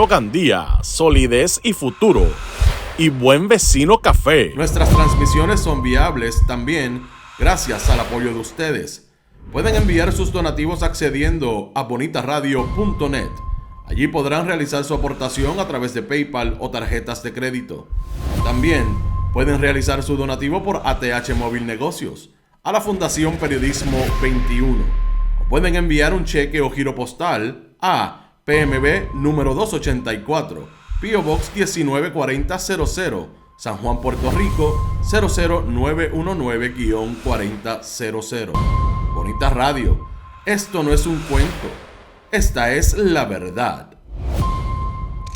Gandía, solidez y futuro. Y Buen Vecino Café. Nuestras transmisiones son viables también gracias al apoyo de ustedes. Pueden enviar sus donativos accediendo a bonitaradio.net. Allí podrán realizar su aportación a través de PayPal o tarjetas de crédito. También pueden realizar su donativo por ATH Móvil Negocios a la Fundación Periodismo 21. O pueden enviar un cheque o giro postal a PMB número 284, P.O. Box 194000, San Juan, Puerto Rico 00919-4000. Bonita Radio, esto no es un cuento, esta es la verdad.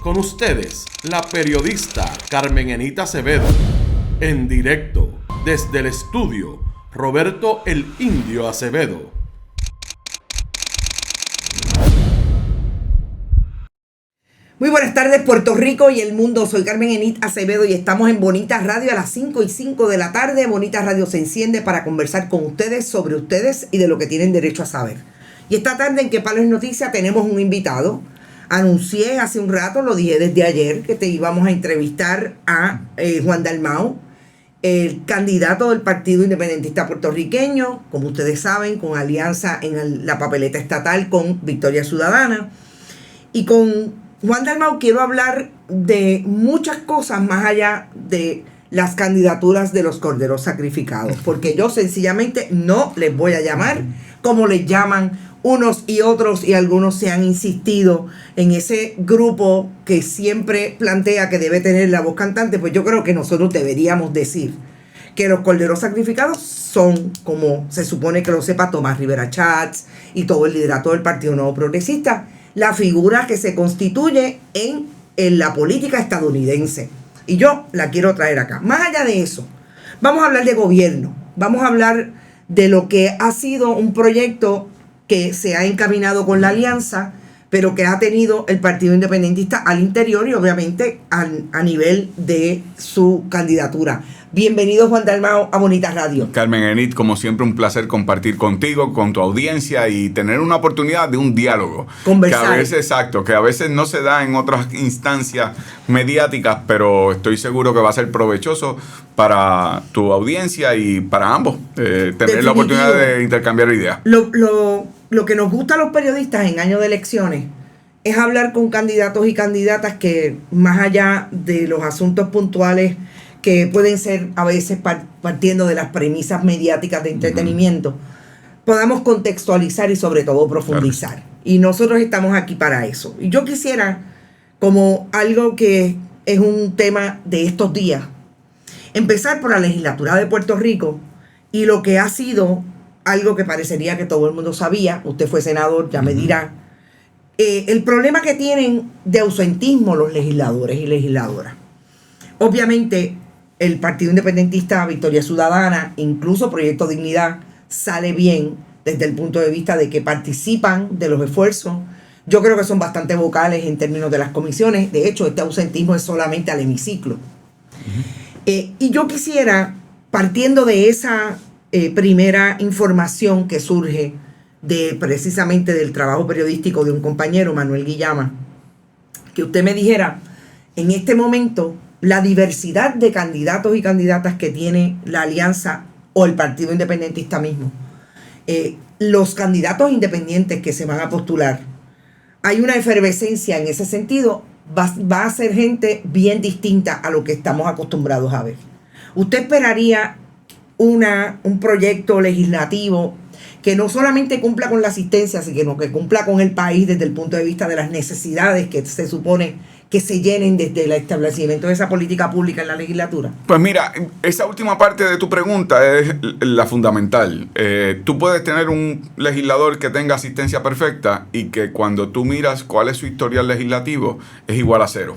Con ustedes, la periodista Carmen Enita Acevedo, en directo desde el estudio Roberto el Indio Acevedo. Muy buenas tardes, Puerto Rico y el mundo. Soy Carmen Enita Acevedo y estamos en Bonita Radio a las 5:05 de la tarde. Bonita Radio se enciende para conversar con ustedes sobre ustedes y de lo que tienen derecho a saber. Y esta tarde en Que Palo es Noticia tenemos un invitado. Anuncié hace un rato, lo dije desde ayer, que te íbamos a entrevistar a Juan Dalmau, el candidato del Partido Independentista Puertorriqueño, como ustedes saben, con alianza en la papeleta estatal con Victoria Ciudadana. Y con Juan Dalmau quiero hablar de muchas cosas más allá de las candidaturas de los corderos sacrificados, porque yo sencillamente no les voy a llamar como les llaman unos y otros, y algunos se han insistido en ese grupo que siempre plantea que debe tener la voz cantante. Pues yo creo que nosotros deberíamos decir que los corderos sacrificados son, como se supone que lo sepa Tomás Rivera Chats y todo el liderato del Partido Nuevo Progresista, la figura que se constituye en la política estadounidense. Y yo la quiero traer acá. Más allá de eso, vamos a hablar de gobierno. Vamos a hablar de lo que ha sido un proyecto que se ha encaminado con la alianza, pero que ha tenido el Partido Independentista al interior y obviamente a nivel de su candidatura. Bienvenido, Juan Dalmau, a Bonita Radio. Carmen Enit, como siempre, un placer compartir contigo, con tu audiencia y tener una oportunidad de un diálogo. Conversar. Que a veces no se da en otras instancias mediáticas, pero estoy seguro que va a ser provechoso para tu audiencia y para ambos. Tener Definitivo. La oportunidad de intercambiar ideas. Lo que nos gusta a los periodistas en años de elecciones es hablar con candidatos y candidatas que, más allá de los asuntos puntuales que pueden ser a veces partiendo de las premisas mediáticas de entretenimiento, podamos contextualizar y sobre todo profundizar. Claro. Y nosotros estamos aquí para eso. Y yo quisiera, como algo que es un tema de estos días, empezar por la legislatura de Puerto Rico y lo que ha sido algo que parecería que todo el mundo sabía. Usted fue senador, ya me dirá. El problema que tienen de ausentismo los legisladores y legisladoras. Obviamente, el Partido Independentista, Victoria Ciudadana, incluso Proyecto Dignidad, sale bien desde el punto de vista de que participan de los esfuerzos. Yo creo que son bastante vocales en términos de las comisiones. De hecho, este ausentismo es solamente al hemiciclo. Y yo quisiera, partiendo de esa primera información que surge precisamente del trabajo periodístico de un compañero, Manuel Guillama, que usted me dijera, en este momento, la diversidad de candidatos y candidatas que tiene la alianza o el Partido Independentista mismo, los candidatos independientes que se van a postular, hay una efervescencia en ese sentido. Va a ser gente bien distinta a lo que estamos acostumbrados a ver. ¿Usted esperaría un proyecto legislativo que no solamente cumpla con la asistencia, sino que cumpla con el país desde el punto de vista de las necesidades que se supone que se llenen desde el establecimiento de esa política pública en la legislatura? Pues mira, esa última parte de tu pregunta es la fundamental. Tú puedes tener un legislador que tenga asistencia perfecta y que cuando tú miras cuál es su historial legislativo es igual a cero.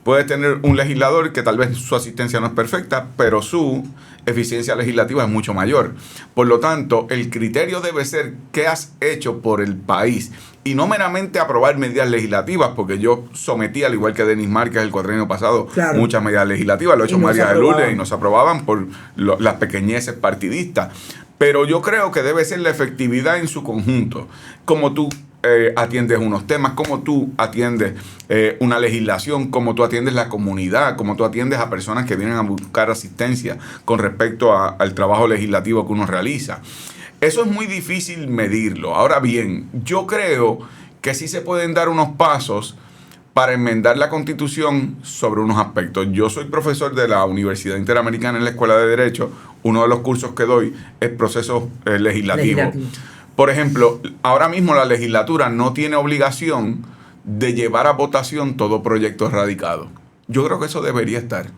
Puedes tener un legislador que tal vez su asistencia no es perfecta, pero su eficiencia legislativa es mucho mayor. Por lo tanto, el criterio debe ser qué has hecho por el país y no meramente aprobar medidas legislativas, porque yo sometí, al igual que Denis Márquez el cuatrienio pasado, claro, muchas medidas legislativas, lo ha hecho María de Lourdes y no se aprobaban por las pequeñeces partidistas. Pero yo creo que debe ser la efectividad en su conjunto. Como tú atiendes unos temas, cómo tú atiendes una legislación, cómo tú atiendes la comunidad, cómo tú atiendes a personas que vienen a buscar asistencia con respecto al trabajo legislativo que uno realiza. Eso es muy difícil medirlo. Ahora bien, yo creo que sí se pueden dar unos pasos para enmendar la Constitución sobre unos aspectos. Yo soy profesor de la Universidad Interamericana en la Escuela de Derecho. Uno de los cursos que doy es procesos legislativos. Por ejemplo, ahora mismo la legislatura no tiene obligación de llevar a votación todo proyecto radicado. Yo creo que eso debería estar.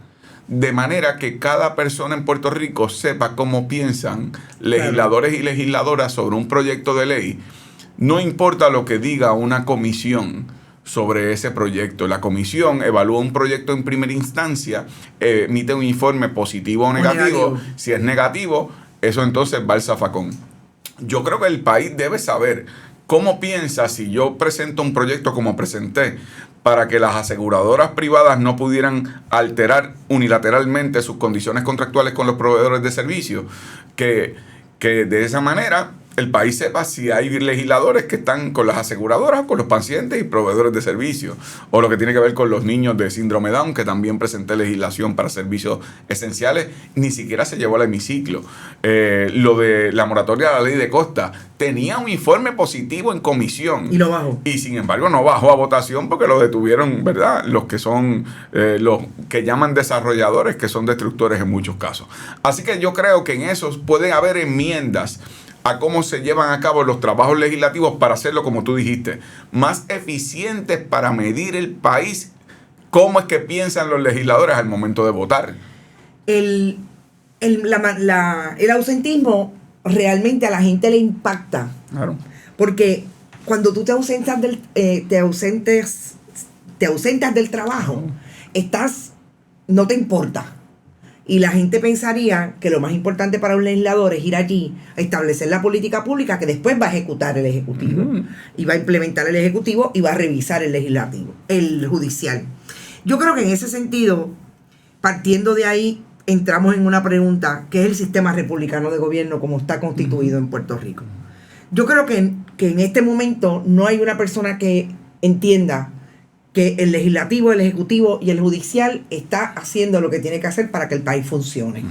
De manera que cada persona en Puerto Rico sepa cómo piensan legisladores y legisladoras sobre un proyecto de ley. No importa lo que diga una comisión sobre ese proyecto. La comisión evalúa un proyecto en primera instancia, emite un informe positivo o negativo. Si es negativo, eso entonces va al zafacón. Yo creo que el país debe saber cómo piensa si yo presento un proyecto como presenté para que las aseguradoras privadas no pudieran alterar unilateralmente sus condiciones contractuales con los proveedores de servicios, que de esa manera el país sepa si hay legisladores que están con las aseguradoras, con los pacientes y proveedores de servicios, o lo que tiene que ver con los niños de síndrome Down, que también presenté legislación para servicios esenciales, ni siquiera se llevó al hemiciclo. Lo de la moratoria de la ley de costa tenía un informe positivo en comisión. Y lo bajó. Y sin embargo no bajó a votación porque lo detuvieron, ¿verdad? Los que son, los que llaman desarrolladores, que son destructores en muchos casos. Así que yo creo que en esos pueden haber enmiendas a cómo se llevan a cabo los trabajos legislativos para hacerlo, como tú dijiste, más eficientes para medir el país, cómo es que piensan los legisladores al momento de votar. El ausentismo realmente a la gente le impacta. Claro. Porque cuando tú te ausentas del trabajo, no te importa. Y la gente pensaría que lo más importante para un legislador es ir allí a establecer la política pública que después va a ejecutar el Ejecutivo. Y va a implementar el Ejecutivo y va a revisar el legislativo, el judicial. Yo creo que en ese sentido, partiendo de ahí, entramos en una pregunta, que es el sistema republicano de gobierno como está constituido en Puerto Rico. Yo creo que en este momento no hay una persona que entienda que el legislativo, el ejecutivo y el judicial está haciendo lo que tiene que hacer para que el país funcione.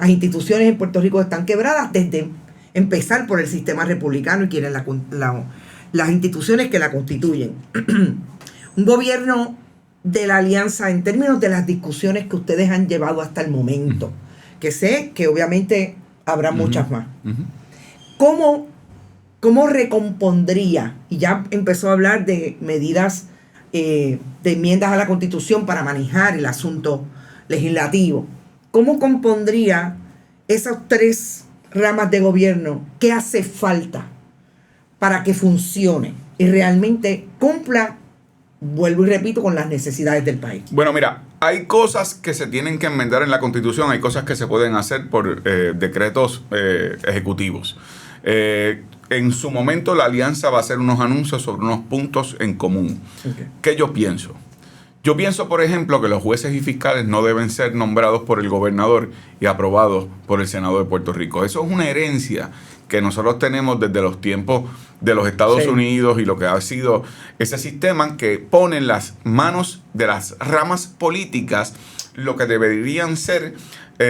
Las instituciones en Puerto Rico están quebradas desde empezar por el sistema republicano y quienes las instituciones que la constituyen. Un gobierno de la alianza, en términos de las discusiones que ustedes han llevado hasta el momento, que sé que obviamente habrá muchas más. ¿Cómo recompondría? Y ya empezó a hablar de medidas de enmiendas a la Constitución para manejar el asunto legislativo. ¿Cómo compondría esas tres ramas de gobierno? ¿Qué hace falta para que funcione y realmente cumpla, vuelvo y repito, con las necesidades del país? Bueno, mira, hay cosas que se tienen que enmendar en la Constitución, hay cosas que se pueden hacer por decretos ejecutivos. En su momento la alianza va a hacer unos anuncios sobre unos puntos en común. Okay. ¿Qué yo pienso? Yo pienso, por ejemplo, que los jueces y fiscales no deben ser nombrados por el gobernador y aprobados por el Senado de Puerto Rico. Eso es una herencia que nosotros tenemos desde los tiempos de los Estados Unidos y lo que ha sido ese sistema que pone en las manos de las ramas políticas lo que deberían ser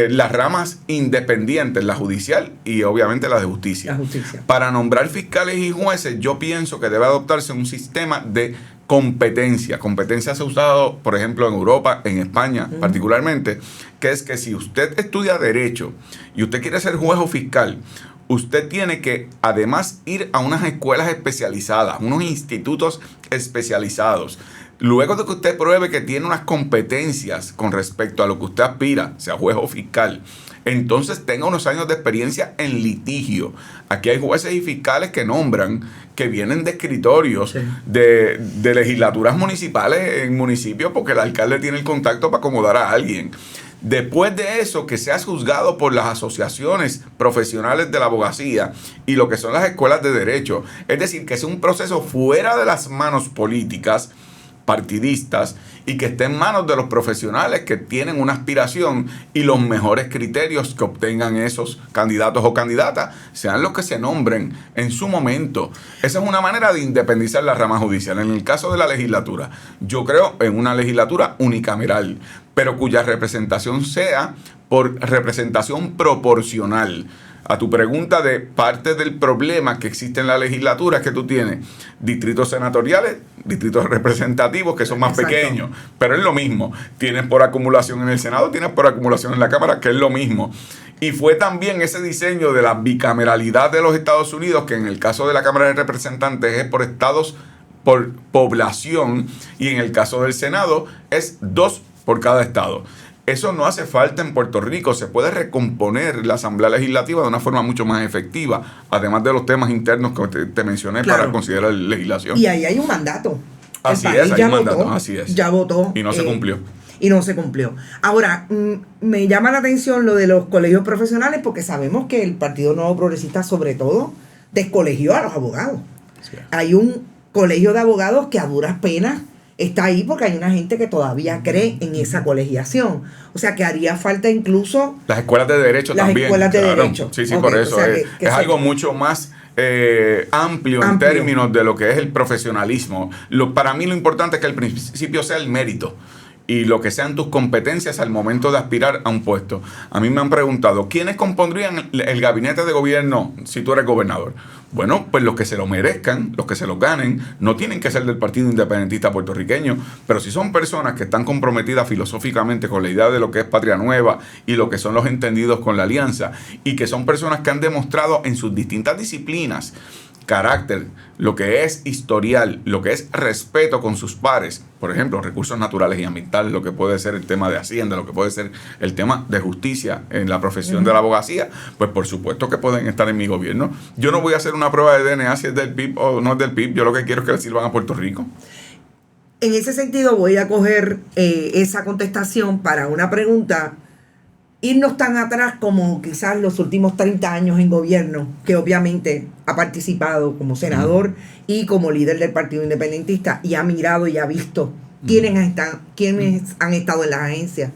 las ramas independientes, la judicial y obviamente la de justicia. Para nombrar fiscales y jueces, yo pienso que debe adoptarse un sistema de competencia. Competencia se ha usado, por ejemplo, en Europa, en España particularmente, que es que si usted estudia Derecho y usted quiere ser juez o fiscal, usted tiene que además ir a unas escuelas especializadas, unos institutos especializados. Luego de que usted pruebe que tiene unas competencias con respecto a lo que usted aspira, sea juez o fiscal, entonces tenga unos años de experiencia en litigio. Aquí hay jueces y fiscales que nombran, que vienen de escritorios de legislaturas municipales en municipios porque el alcalde tiene el contacto para acomodar a alguien. Después de eso, que seas juzgado por las asociaciones profesionales de la abogacía y lo que son las escuelas de derecho. Es decir, que es un proceso fuera de las manos políticas, partidistas y que esté en manos de los profesionales que tienen una aspiración y los mejores criterios que obtengan esos candidatos o candidatas sean los que se nombren en su momento. Esa es una manera de independizar la rama judicial. En el caso de la legislatura, yo creo en una legislatura unicameral, pero cuya representación sea por representación proporcional. A tu pregunta de parte del problema que existe en la legislatura es que tú tienes distritos senatoriales, distritos representativos que son más pequeños, pero es lo mismo. Tienes por acumulación en el Senado, tienes por acumulación en la Cámara, que es lo mismo. Y fue también ese diseño de la bicameralidad de los Estados Unidos, que en el caso de la Cámara de Representantes es por estados, por población, y en el caso del Senado es 2 por cada estado. Eso no hace falta en Puerto Rico. Se puede recomponer la Asamblea Legislativa de una forma mucho más efectiva, además de los temas internos que te mencioné, claro, para considerar legislación. Y ahí hay un mandato. Así es, hay un mandato, así es. Ya votó. Y no se cumplió. Y no se cumplió. Ahora, me llama la atención lo de los colegios profesionales, porque sabemos que el Partido Nuevo Progresista, sobre todo, descolegió a los abogados. Sí. Hay un colegio de abogados que a duras penas está ahí porque hay una gente que todavía cree en esa colegiación. O sea, que haría falta incluso... Las escuelas de derecho también. Las escuelas de derecho. Sí, okay, por eso. O sea, es algo mucho más amplio en términos de lo que es el profesionalismo. Para mí lo importante es que el principio sea el mérito y lo que sean tus competencias al momento de aspirar a un puesto. A mí me han preguntado, ¿quiénes compondrían el gabinete de gobierno si tú eres gobernador? Bueno, pues los que se lo merezcan, los que se lo ganen, no tienen que ser del Partido Independentista Puertorriqueño, pero si son personas que están comprometidas filosóficamente con la idea de lo que es Patria Nueva y lo que son los entendidos con la alianza, y que son personas que han demostrado en sus distintas disciplinas carácter, lo que es historial, lo que es respeto con sus pares, por ejemplo, recursos naturales y ambientales, lo que puede ser el tema de Hacienda, lo que puede ser el tema de justicia en la profesión de la abogacía, pues por supuesto que pueden estar en mi gobierno. Yo no voy a hacer una prueba de DNA si es del PIB o no es del PIB, yo lo que quiero es que le sirvan a Puerto Rico. En ese sentido voy a coger esa contestación para una pregunta, irnos tan atrás como quizás los últimos 30 años en gobierno, que obviamente ha participado como senador y como líder del Partido Independentista y ha mirado y ha visto quiénes han estado en las agencias.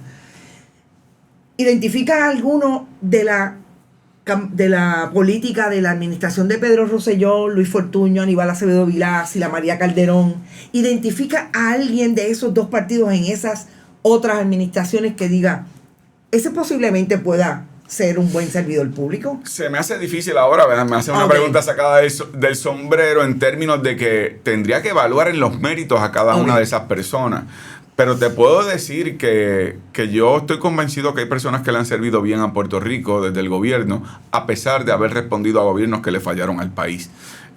¿Identifica alguno de la política de la administración de Pedro Rosselló, Luis Fortuño, Aníbal Acevedo Vilá, Sila María Calderón? ¿Identifica a alguien de esos dos partidos en esas otras administraciones que diga, ese posiblemente pueda ser un buen servidor público? Se me hace difícil ahora, ¿verdad? Me hace una pregunta sacada del sombrero en términos de que tendría que evaluar en los méritos a cada una de esas personas. Pero te puedo decir que yo estoy convencido que hay personas que le han servido bien a Puerto Rico desde el gobierno, a pesar de haber respondido a gobiernos que le fallaron al país.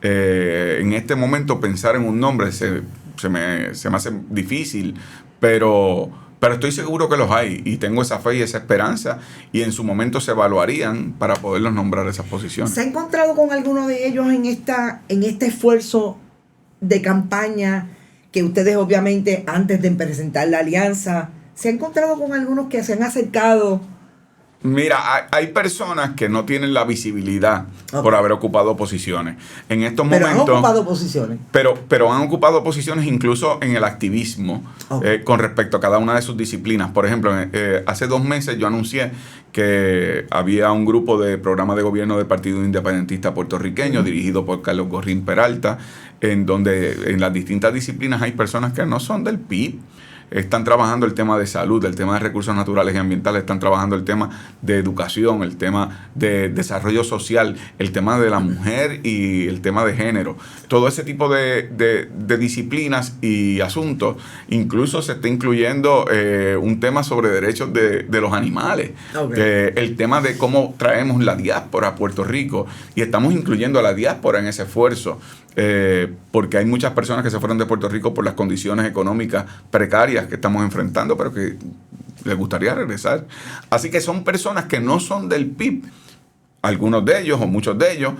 En este momento pensar en un nombre se me hace difícil, pero estoy seguro que los hay y tengo esa fe y esa esperanza, y en su momento se evaluarían para poderlos nombrar esas posiciones. ¿Se ha encontrado con alguno de ellos en este esfuerzo de campaña que ustedes obviamente antes de presentar la alianza, se ha encontrado con algunos que se han acercado? Mira, hay personas que no tienen la visibilidad por haber ocupado posiciones. En estos momentos... Pero han ocupado posiciones. Pero han ocupado posiciones incluso en el activismo con respecto a cada una de sus disciplinas. Por ejemplo, hace 2 meses yo anuncié que había un grupo de programa de gobierno del Partido Independentista Puertorriqueño dirigido por Carlos Gorrín Peralta, en donde en las distintas disciplinas hay personas que no son del PIB. Están trabajando el tema de salud, el tema de recursos naturales y ambientales, están trabajando el tema de educación, el tema de desarrollo social, el tema de la mujer y el tema de género. Todo ese tipo de disciplinas y asuntos. Incluso se está incluyendo un tema sobre derechos de los animales. El tema de cómo traemos la diáspora a Puerto Rico, y estamos incluyendo a la diáspora en ese esfuerzo. Porque hay muchas personas que se fueron de Puerto Rico por las condiciones económicas precarias que estamos enfrentando, pero que les gustaría regresar. Así que son personas que no son del PIB, algunos de ellos o muchos de ellos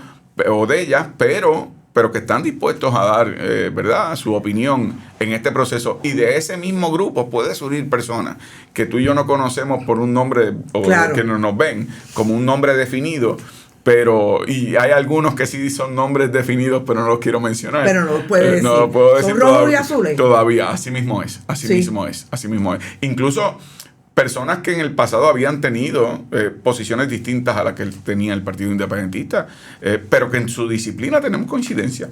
o de ellas, pero que están dispuestos a dar ¿verdad?, su opinión en este proceso. Y de ese mismo grupo puede surgir personas que tú y yo no conocemos por un nombre, o claro, que no nos ven como un nombre definido, Pero, y hay algunos que sí son nombres definidos, pero no los quiero mencionar. Pero no los puedes decir. No lo puedo decir. ¿Son rojos y azules? Todavía, así mismo es. Sí. Así mismo es. Incluso personas que en el pasado habían tenido posiciones distintas a las que tenía el Partido Independentista, pero que en su disciplina tenemos coincidencia.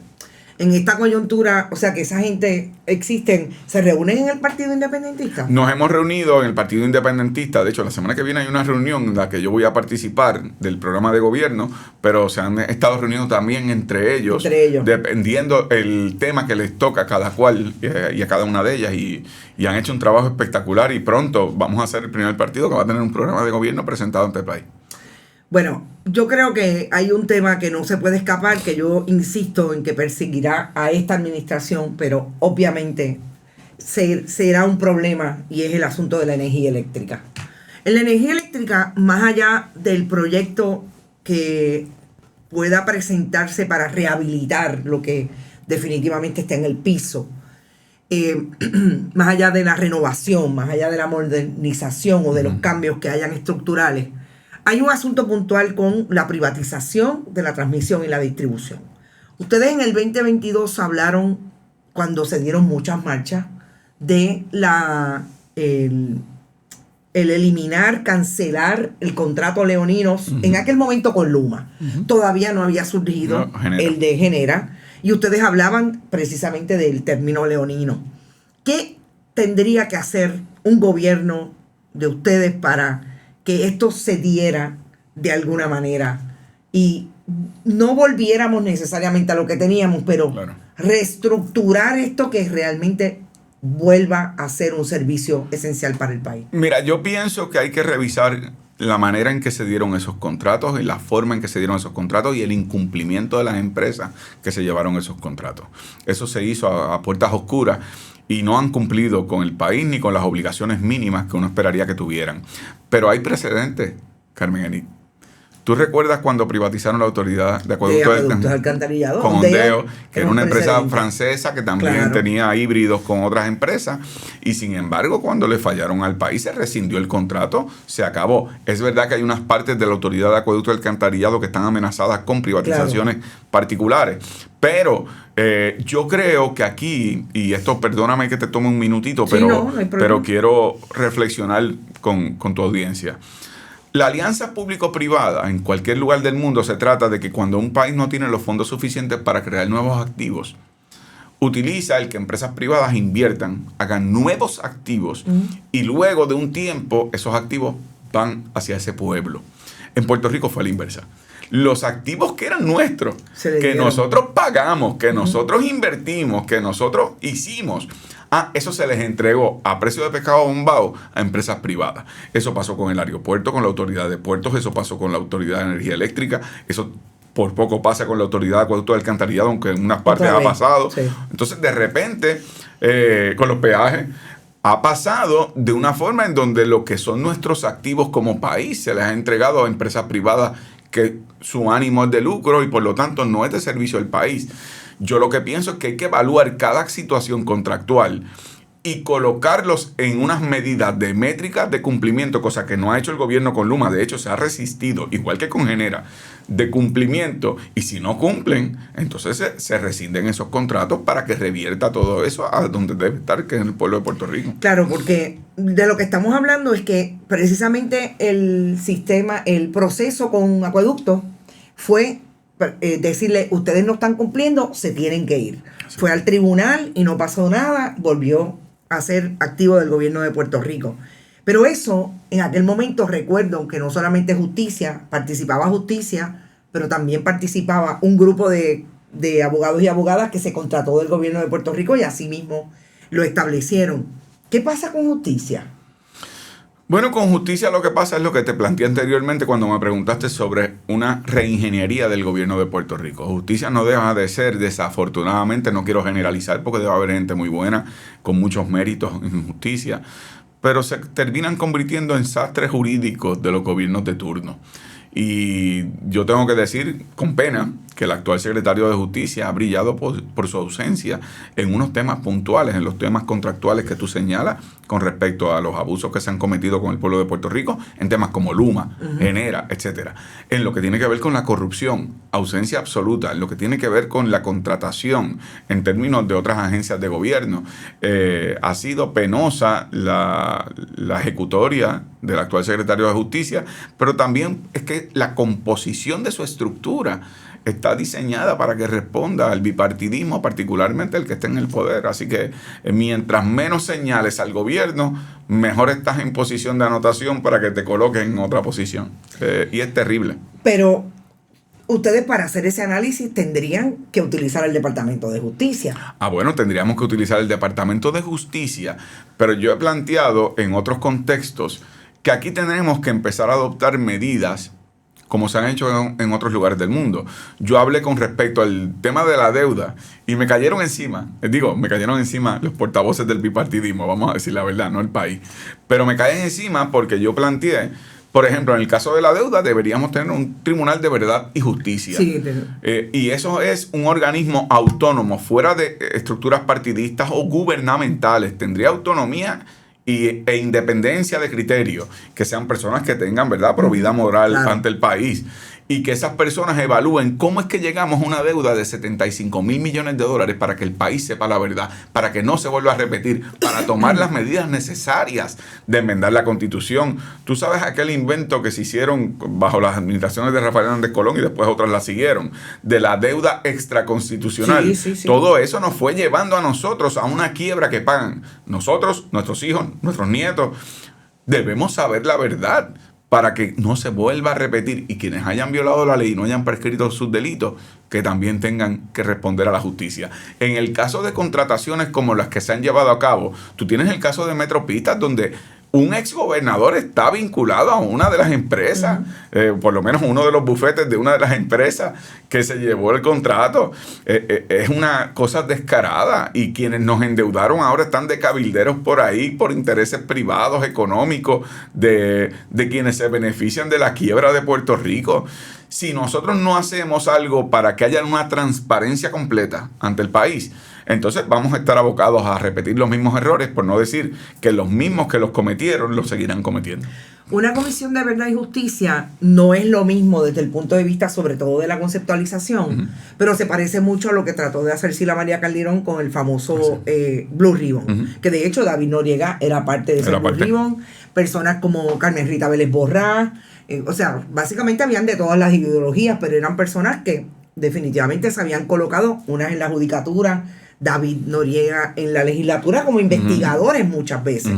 En esta coyuntura, o sea, que esa gente existen, ¿se reúnen en el Partido Independentista? Nos hemos reunido en el Partido Independentista. De hecho, la semana que viene hay una reunión en la que yo voy a participar del programa de gobierno, pero se han estado reuniendo también entre ellos. Dependiendo el tema que les toca a cada cual y a cada una de ellas. Y han hecho un trabajo espectacular y pronto vamos a ser el primer partido que va a tener un programa de gobierno presentado ante el país. Bueno, yo creo que hay un tema que no se puede escapar, que yo insisto en que perseguirá a esta administración, pero obviamente será un problema, y es el asunto de la energía eléctrica. En la energía eléctrica, más allá del proyecto que pueda presentarse para rehabilitar lo que definitivamente está en el piso, más allá de la renovación, más allá de la modernización o de los cambios que hayan estructurales, hay un asunto puntual con la privatización de la transmisión y la distribución. Ustedes en el 2022 hablaron, cuando se dieron muchas marchas, de el eliminar, cancelar el contrato Leoninos, en aquel momento con Luma. Todavía no había surgido el de Genera, y ustedes hablaban precisamente del término leonino. ¿Qué tendría que hacer un gobierno de ustedes para que esto se diera de alguna manera y no volviéramos necesariamente a lo que teníamos, pero reestructurar esto que realmente vuelva a ser un servicio esencial para el país? Mira, yo pienso que hay que revisar la manera en que se dieron esos contratos y la forma en que se dieron esos contratos y el incumplimiento de las empresas que se llevaron esos contratos. Eso se hizo a puertas oscuras y no han cumplido con el país ni con las obligaciones mínimas que uno esperaría que tuvieran. Pero hay precedentes, Carmen Enid. ¿Tú recuerdas cuando privatizaron la autoridad de acueductos de alcantarillado? Con Ondeo, que era una empresa francesa que también tenía híbridos con otras empresas, y sin embargo cuando le fallaron al país se rescindió el contrato, se acabó. Es verdad que hay unas partes de la autoridad de acueductos y alcantarillado que están amenazadas con privatizaciones particulares, pero yo creo que aquí, y esto perdóname que te tome un minutito, pero quiero reflexionar con tu audiencia. La alianza público-privada en cualquier lugar del mundo se trata de que cuando un país no tiene los fondos suficientes para crear nuevos activos, utiliza el que empresas privadas inviertan, hagan nuevos activos y luego de un tiempo esos activos van hacia ese pueblo. En Puerto Rico fue la inversa. Los activos que eran nuestros, que nosotros pagamos, que nosotros invertimos, que nosotros hicimos, eso se les entregó a precio de pescado bombao a empresas privadas. Eso pasó con el aeropuerto, con la autoridad de puertos, eso pasó con la autoridad de energía eléctrica, eso por poco pasa con la autoridad de acueducto de alcantarillado, aunque en unas partes ha pasado. Sí. Entonces, de repente, con los peajes, ha pasado de una forma en donde lo que son nuestros activos como país se les ha entregado a empresas privadas que su ánimo es de lucro y por lo tanto no es de servicio al país. Yo lo que pienso es que hay que evaluar cada situación contractual y colocarlos en unas medidas de métricas de cumplimiento, cosa que no ha hecho el gobierno con Luma. De hecho, se ha resistido, igual que con Genera, de cumplimiento. Y si no cumplen, entonces se rescinden esos contratos para que revierta todo eso a donde debe estar, que es en el pueblo de Puerto Rico. Claro, porque de lo que estamos hablando es que precisamente el sistema, el proceso con acueductos fue decirle, ustedes no están cumpliendo, se tienen que ir. Sí. Fue al tribunal y no pasó nada, volvió a ser activo del gobierno de Puerto Rico. Pero eso, en aquel momento recuerdo que no solamente participaba justicia, pero también participaba un grupo de abogados y abogadas que se contrató del gobierno de Puerto Rico y así mismo lo establecieron. ¿Qué pasa con justicia? Bueno, con justicia lo que pasa es lo que te planteé anteriormente cuando me preguntaste sobre una reingeniería del gobierno de Puerto Rico. Justicia no deja de ser, desafortunadamente, no quiero generalizar porque debe haber gente muy buena con muchos méritos en justicia, pero se terminan convirtiendo en sastres jurídicos de los gobiernos de turno. Y yo tengo que decir con pena que el actual secretario de Justicia ha brillado por su ausencia en unos temas puntuales, en los temas contractuales que tú señalas con respecto a los abusos que se han cometido con el pueblo de Puerto Rico, en temas como Luma, Genera, etcétera. En lo que tiene que ver con la corrupción, ausencia absoluta. En lo que tiene que ver con la contratación en términos de otras agencias de gobierno, ha sido penosa la ejecutoria del actual secretario de Justicia, pero también es que la composición de su estructura está diseñada para que responda al bipartidismo, particularmente el que esté en el poder. Así que mientras menos señales al gobierno, mejor estás en posición de anotación para que te coloquen en otra posición. Y es terrible. Pero ustedes, para hacer ese análisis, tendrían que utilizar el Departamento de Justicia. Bueno, tendríamos que utilizar el Departamento de Justicia, pero yo he planteado en otros contextos que aquí tenemos que empezar a adoptar medidas como se han hecho en otros lugares del mundo. Yo hablé con respecto al tema de la deuda y me cayeron encima. Me cayeron encima los portavoces del bipartidismo, vamos a decir la verdad, no el país. Pero me caen encima porque yo planteé, por ejemplo, en el caso de la deuda, deberíamos tener un tribunal de verdad y justicia. Sí, y eso es un organismo autónomo, fuera de estructuras partidistas o gubernamentales. Tendría autonomía e independencia de criterio, que sean personas que tengan, ¿verdad?, probidad moral ante el país, y que esas personas evalúen cómo es que llegamos a una deuda de 75 mil millones de dólares para que el país sepa la verdad, para que no se vuelva a repetir, para tomar las medidas necesarias de enmendar la Constitución. Tú sabes aquel invento que se hicieron bajo las administraciones de Rafael Hernández Colón y después otras la siguieron, de la deuda extraconstitucional. Sí. Todo eso nos fue llevando a nosotros a una quiebra que pagan nosotros, nuestros hijos, nuestros nietos. Debemos saber la verdad para que no se vuelva a repetir, y quienes hayan violado la ley y no hayan prescrito sus delitos, que también tengan que responder a la justicia. En el caso de contrataciones como las que se han llevado a cabo, tú tienes el caso de Metropistas, donde un exgobernador está vinculado a una de las empresas, por lo menos uno de los bufetes de una de las empresas que se llevó el contrato. Es una cosa descarada, y quienes nos endeudaron ahora están de cabilderos por ahí por intereses privados, económicos, de quienes se benefician de la quiebra de Puerto Rico. Si nosotros no hacemos algo para que haya una transparencia completa ante el país, entonces vamos a estar abocados a repetir los mismos errores, por no decir que los mismos que los cometieron los seguirán cometiendo. Una comisión de verdad y justicia no es lo mismo desde el punto de vista, sobre todo, de la conceptualización, pero se parece mucho a lo que trató de hacer Sila María Calderón con el famoso Blue Ribbon, que de hecho David Noriega era parte de ese Blue Ribbon, personas como Carmen Rita Vélez Borrás, o sea, básicamente habían de todas las ideologías, pero eran personas que definitivamente se habían colocado, unas en la judicatura, David Noriega en la legislatura como investigadores muchas veces.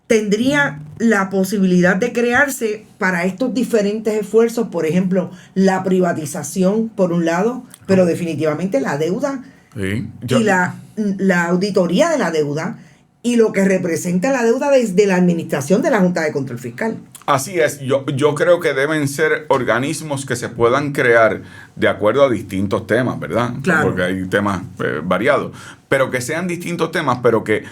Tendría la posibilidad de crearse para estos diferentes esfuerzos, por ejemplo, la privatización por un lado, pero definitivamente la deuda y la auditoría de la deuda y lo que representa la deuda desde la administración de la Junta de Control Fiscal. Así es, yo creo que deben ser organismos que se puedan crear de acuerdo a distintos temas, ¿verdad? Claro. Porque hay temas variados, pero que sean distintos temas, pero que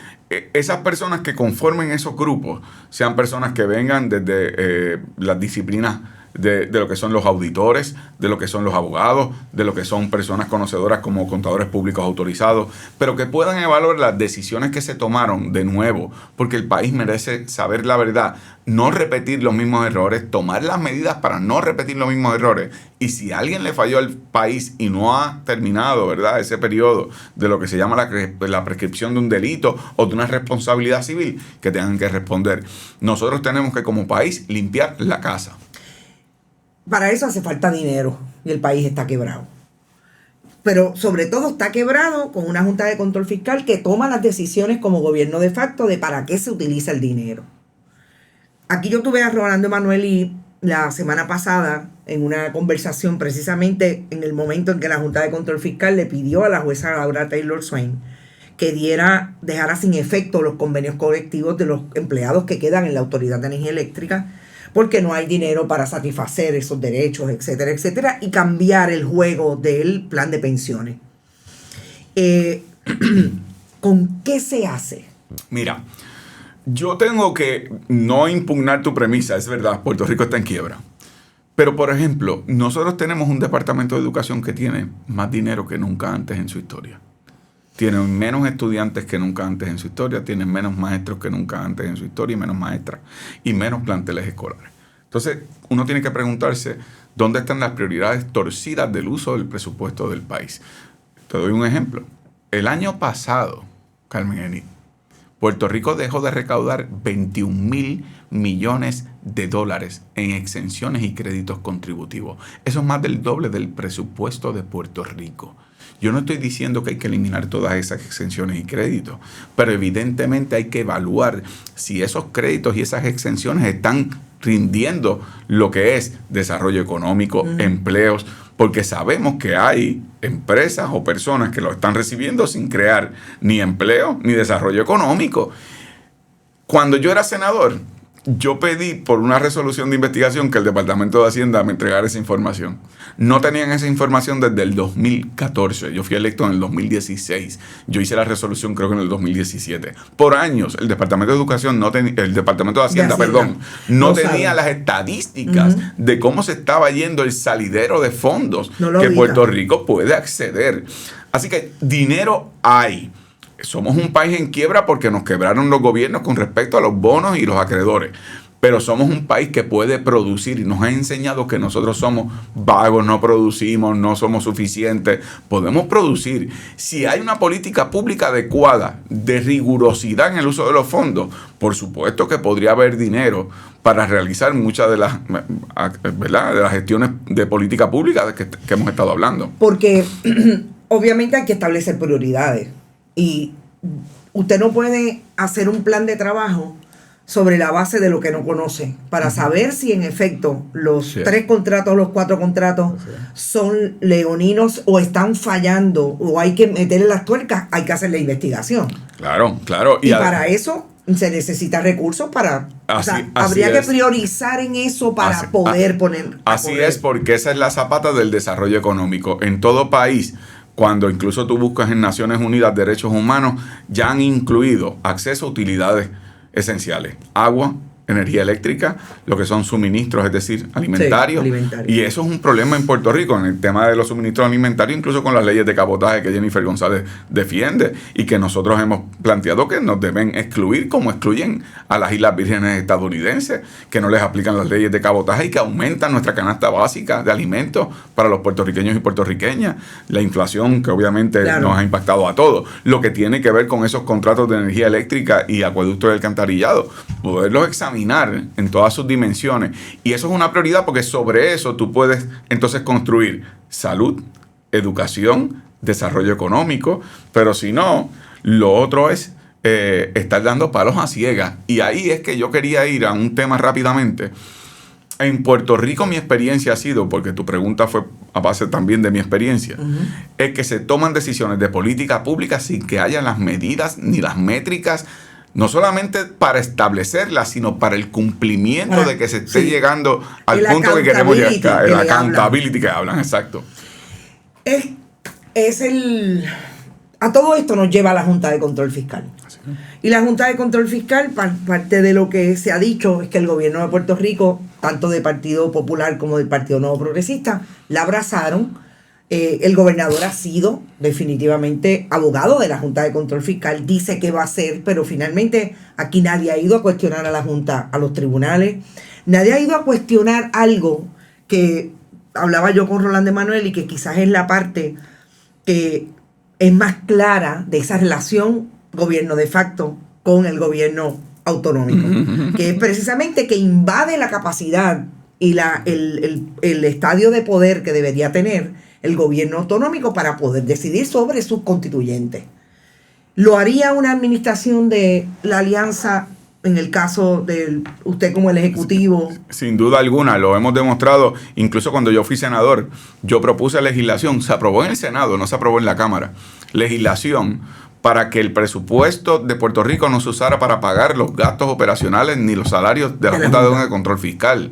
esas personas que conformen esos grupos sean personas que vengan desde las disciplinas de lo que son los auditores, de lo que son los abogados, de lo que son personas conocedoras como contadores públicos autorizados, pero que puedan evaluar las decisiones que se tomaron de nuevo, porque el país merece saber la verdad, no repetir los mismos errores, tomar las medidas para no repetir los mismos errores. Y si a alguien le falló al país y no ha terminado, ¿verdad?, ese periodo de lo que se llama la prescripción de un delito o de una responsabilidad civil, que tengan que responder. Nosotros tenemos que, como país, limpiar la casa. Para eso hace falta dinero y el país está quebrado. Pero sobre todo está quebrado con una Junta de Control Fiscal que toma las decisiones como gobierno de facto de para qué se utiliza el dinero. Aquí yo tuve a Rolando Emanueli la semana pasada en una conversación precisamente en el momento en que la Junta de Control Fiscal le pidió a la jueza Laura Taylor Swain que dejara sin efecto los convenios colectivos de los empleados que quedan en la Autoridad de Energía Eléctrica, porque no hay dinero para satisfacer esos derechos, etcétera, etcétera, y cambiar el juego del plan de pensiones. ¿Con qué se hace? Mira, yo tengo que no impugnar tu premisa, es verdad, Puerto Rico está en quiebra. Pero, por ejemplo, nosotros tenemos un departamento de educación que tiene más dinero que nunca antes en su historia. Tienen menos estudiantes que nunca antes en su historia, tienen menos maestros que nunca antes en su historia, y menos maestras, y menos planteles escolares. Entonces, uno tiene que preguntarse dónde están las prioridades torcidas del uso del presupuesto del país. Te doy un ejemplo. El año pasado, Carmen Enid, Puerto Rico dejó de recaudar 21,000 millones de dólares en exenciones y créditos contributivos. Eso es más del doble del presupuesto de Puerto Rico. Yo no estoy diciendo que hay que eliminar todas esas exenciones y créditos, pero evidentemente hay que evaluar si esos créditos y esas exenciones están rindiendo lo que es desarrollo económico, empleos, porque sabemos que hay empresas o personas que lo están recibiendo sin crear ni empleo ni desarrollo económico. Cuando yo era senador, yo pedí por una resolución de investigación que el Departamento de Hacienda me entregara esa información. No tenían esa información desde el 2014. Yo fui electo en el 2016. Yo hice la resolución creo que en el 2017. Por años el Departamento de Educación el Departamento de Hacienda, no tenía las estadísticas de cómo se estaba yendo el salidero de fondos que Puerto Rico puede acceder. Así que dinero hay. Somos un país en quiebra porque nos quebraron los gobiernos con respecto a los bonos y los acreedores. Pero somos un país que puede producir y nos ha enseñado que nosotros somos vagos, no producimos, no somos suficientes. Podemos producir. Si hay una política pública adecuada, de rigurosidad en el uso de los fondos, por supuesto que podría haber dinero para realizar muchas de las, ¿verdad?, de las gestiones de política pública que hemos estado hablando. Porque obviamente hay que establecer prioridades. Y usted no puede hacer un plan de trabajo sobre la base de lo que no conoce, para saber si en efecto los 3 contratos, los 4 contratos son leoninos o están fallando o hay que meterle las tuercas, hay que hacer la investigación. Claro. Y para eso se necesita recursos para... habría que priorizar en eso para poder poner... Así es, porque esa es la zapata del desarrollo económico. En todo país, cuando incluso tú buscas en Naciones Unidas Derechos Humanos, ya han incluido acceso a utilidades esenciales: agua, energía eléctrica, lo que son suministros, es decir, alimentarios. Y eso es un problema en Puerto Rico, en el tema de los suministros alimentarios, incluso con las leyes de cabotaje que Jennifer González defiende y que nosotros hemos planteado que nos deben excluir, como excluyen a las Islas Vírgenes estadounidenses, que no les aplican las leyes de cabotaje y que aumentan nuestra canasta básica de alimentos para los puertorriqueños y puertorriqueñas. La inflación que obviamente nos ha impactado a todos. Lo que tiene que ver con esos contratos de energía eléctrica y acueductos y alcantarillado, poderlos examinar en todas sus dimensiones. Y eso es una prioridad porque sobre eso tú puedes entonces construir salud, educación, desarrollo económico, pero si no, lo otro es estar dando palos a ciegas. Y ahí es que yo quería ir a un tema rápidamente. En Puerto Rico mi experiencia ha sido, porque tu pregunta fue a base también de mi experiencia, es que se toman decisiones de política pública sin que haya las medidas ni las métricas, no solamente para establecerlas, sino para el cumplimiento de que se esté llegando al punto que queremos llegar. El accountability que hablan, exacto. A todo esto nos lleva a la Junta de Control Fiscal. Y la Junta de Control Fiscal, parte de lo que se ha dicho es que el gobierno de Puerto Rico, tanto del Partido Popular como del Partido Nuevo Progresista, la abrazaron. El gobernador ha sido definitivamente abogado de la Junta de Control Fiscal, dice que va a ser, pero finalmente aquí nadie ha ido a cuestionar a la Junta, a los tribunales, nadie ha ido a cuestionar algo que hablaba yo con Roland Emanuel y que quizás es la parte que es más clara de esa relación gobierno de facto con el gobierno autonómico, que es precisamente que invade la capacidad y el estadio de poder que debería tener el gobierno autonómico para poder decidir sobre sus constituyentes. ¿Lo haría una administración de la alianza en el caso de usted como el ejecutivo? Sin duda alguna, lo hemos demostrado. Incluso cuando yo fui senador, yo propuse legislación, se aprobó en el Senado, no se aprobó en la Cámara, legislación para que el presupuesto de Puerto Rico no se usara para pagar los gastos operacionales ni los salarios de la Junta de Control Fiscal.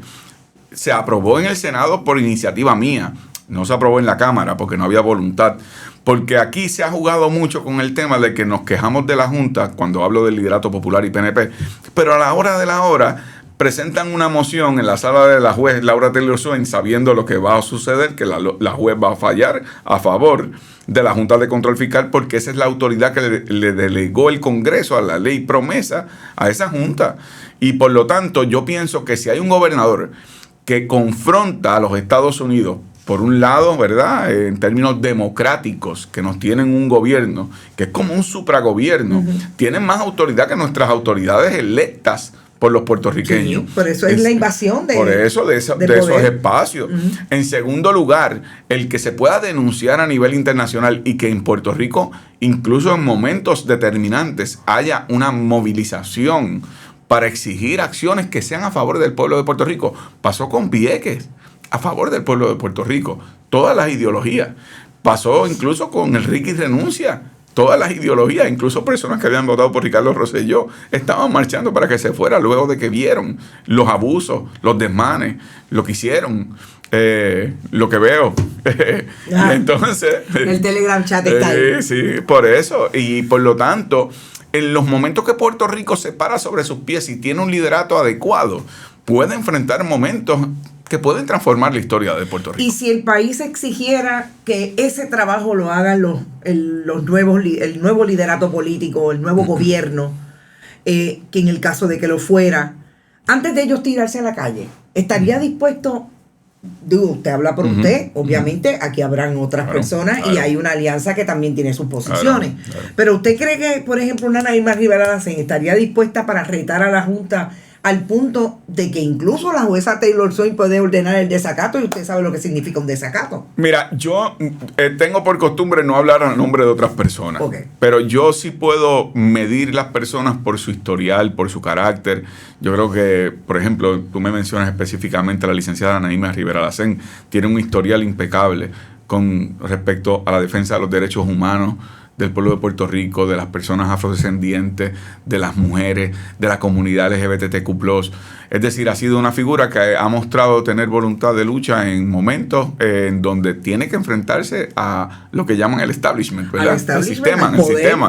Se aprobó en el Senado por iniciativa mía. No se aprobó en la Cámara porque no había voluntad. Porque aquí se ha jugado mucho con el tema de que nos quejamos de la Junta, cuando hablo del liderato popular y PNP, pero a la hora de la hora presentan una moción en la sala de la juez Laura Taylor Swain, sabiendo lo que va a suceder, que la juez va a fallar a favor de la Junta de Control Fiscal, porque esa es la autoridad que le delegó el Congreso a la ley promesa a esa Junta. Y por lo tanto, yo pienso que si hay un gobernador que confronta a los Estados Unidos, por un lado, ¿verdad?, en términos democráticos, que nos tienen un gobierno, que es como un supragobierno, tienen más autoridad que nuestras autoridades electas por los puertorriqueños. Sí, por eso es la invasión de esos espacios. En segundo lugar, el que se pueda denunciar a nivel internacional y que en Puerto Rico, incluso en momentos determinantes, haya una movilización para exigir acciones que sean a favor del pueblo de Puerto Rico. Pasó con Vieques, a favor del pueblo de Puerto Rico, todas las ideologías. Pasó incluso con el Ricky Renuncia, todas las ideologías, incluso personas que habían votado por Ricardo Rosselló, estaban marchando para que se fuera luego de que vieron los abusos, los desmanes, lo que hicieron, lo que veo. Entonces, el Telegram chat está ahí. Sí, por eso. Y por lo tanto, en los momentos que Puerto Rico se para sobre sus pies y tiene un liderato adecuado, puede enfrentar momentos que pueden transformar la historia de Puerto Rico. Y si el país exigiera que ese trabajo lo hagan el nuevo liderato político, el nuevo gobierno, que en el caso de que lo fuera, antes de ellos tirarse a la calle, ¿estaría dispuesto? Digo, usted habla por usted, obviamente aquí habrán otras personas y hay una alianza que también tiene sus posiciones. Claro. Pero ¿usted cree que, por ejemplo, una Anaíma Rivera Lacén estaría dispuesta para retar a la Junta al punto de que incluso la jueza Taylor Swain puede ordenar el desacato, y usted sabe lo que significa un desacato? Mira, yo tengo por costumbre no hablar a nombre de otras personas, pero yo sí puedo medir las personas por su historial, por su carácter. Yo creo que, por ejemplo, tú me mencionas específicamente a la licenciada Anaíma Rivera Lacén, tiene un historial impecable con respecto a la defensa de los derechos humanos del pueblo de Puerto Rico, de las personas afrodescendientes, de las mujeres, de la comunidad LGBTQ+. Es decir, ha sido una figura que ha mostrado tener voluntad de lucha en momentos en donde tiene que enfrentarse a lo que llaman el establishment, ¿verdad? El sistema,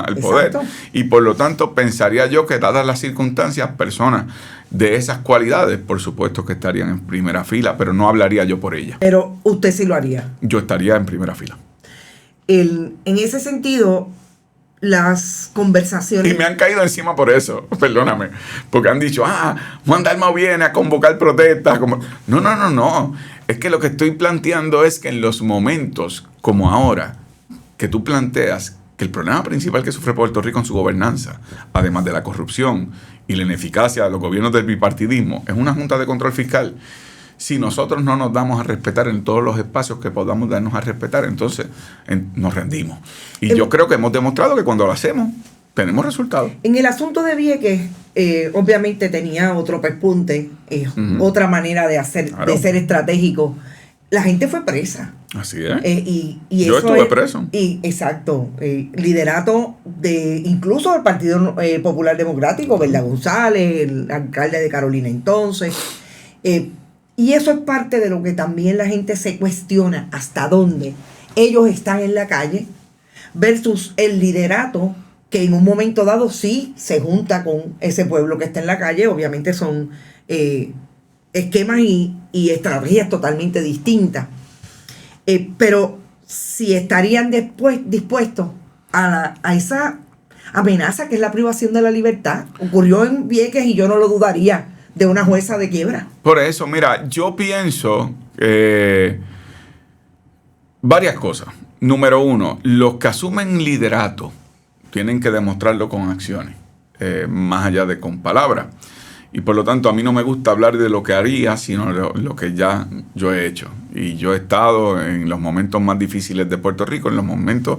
el poder. Y por lo tanto, pensaría yo que, dadas las circunstancias, personas de esas cualidades, por supuesto que estarían en primera fila, pero no hablaría yo por ellas. Pero usted sí lo haría. Yo estaría en primera fila. En ese sentido, las conversaciones... Y me han caído encima por eso, perdóname, porque han dicho, Juan Dalmau viene a convocar protestas. No. Es que lo que estoy planteando es que en los momentos como ahora, que tú planteas que el problema principal que sufre Puerto Rico en su gobernanza, además de la corrupción y la ineficacia de los gobiernos del bipartidismo, es una Junta de Control Fiscal. Si nosotros no nos damos a respetar en todos los espacios que podamos darnos a respetar, entonces nos rendimos. Y yo creo que hemos demostrado que cuando lo hacemos, tenemos resultados. En el asunto de Vieques, obviamente tenía otro pespunte, otra manera de ser estratégico. La gente fue presa. Así es. Y yo estuve preso. Exacto. Liderato incluso del Partido Popular Democrático, Belda González, el alcalde de Carolina entonces. Y eso es parte de lo que también la gente se cuestiona, hasta dónde ellos están en la calle versus el liderato que en un momento dado sí se junta con ese pueblo que está en la calle. Obviamente son esquemas y estrategias totalmente distintas. Pero si estarían dispuestos a esa amenaza que es la privación de la libertad. Ocurrió en Vieques y yo no lo dudaría de una jueza de quiebra. Por eso, mira, yo pienso varias cosas. Número uno, los que asumen liderato tienen que demostrarlo con acciones, más allá de con palabras. Y por lo tanto, a mí no me gusta hablar de lo que haría, sino lo que ya yo he hecho. Y yo he estado en los momentos más difíciles de Puerto Rico, en los momentos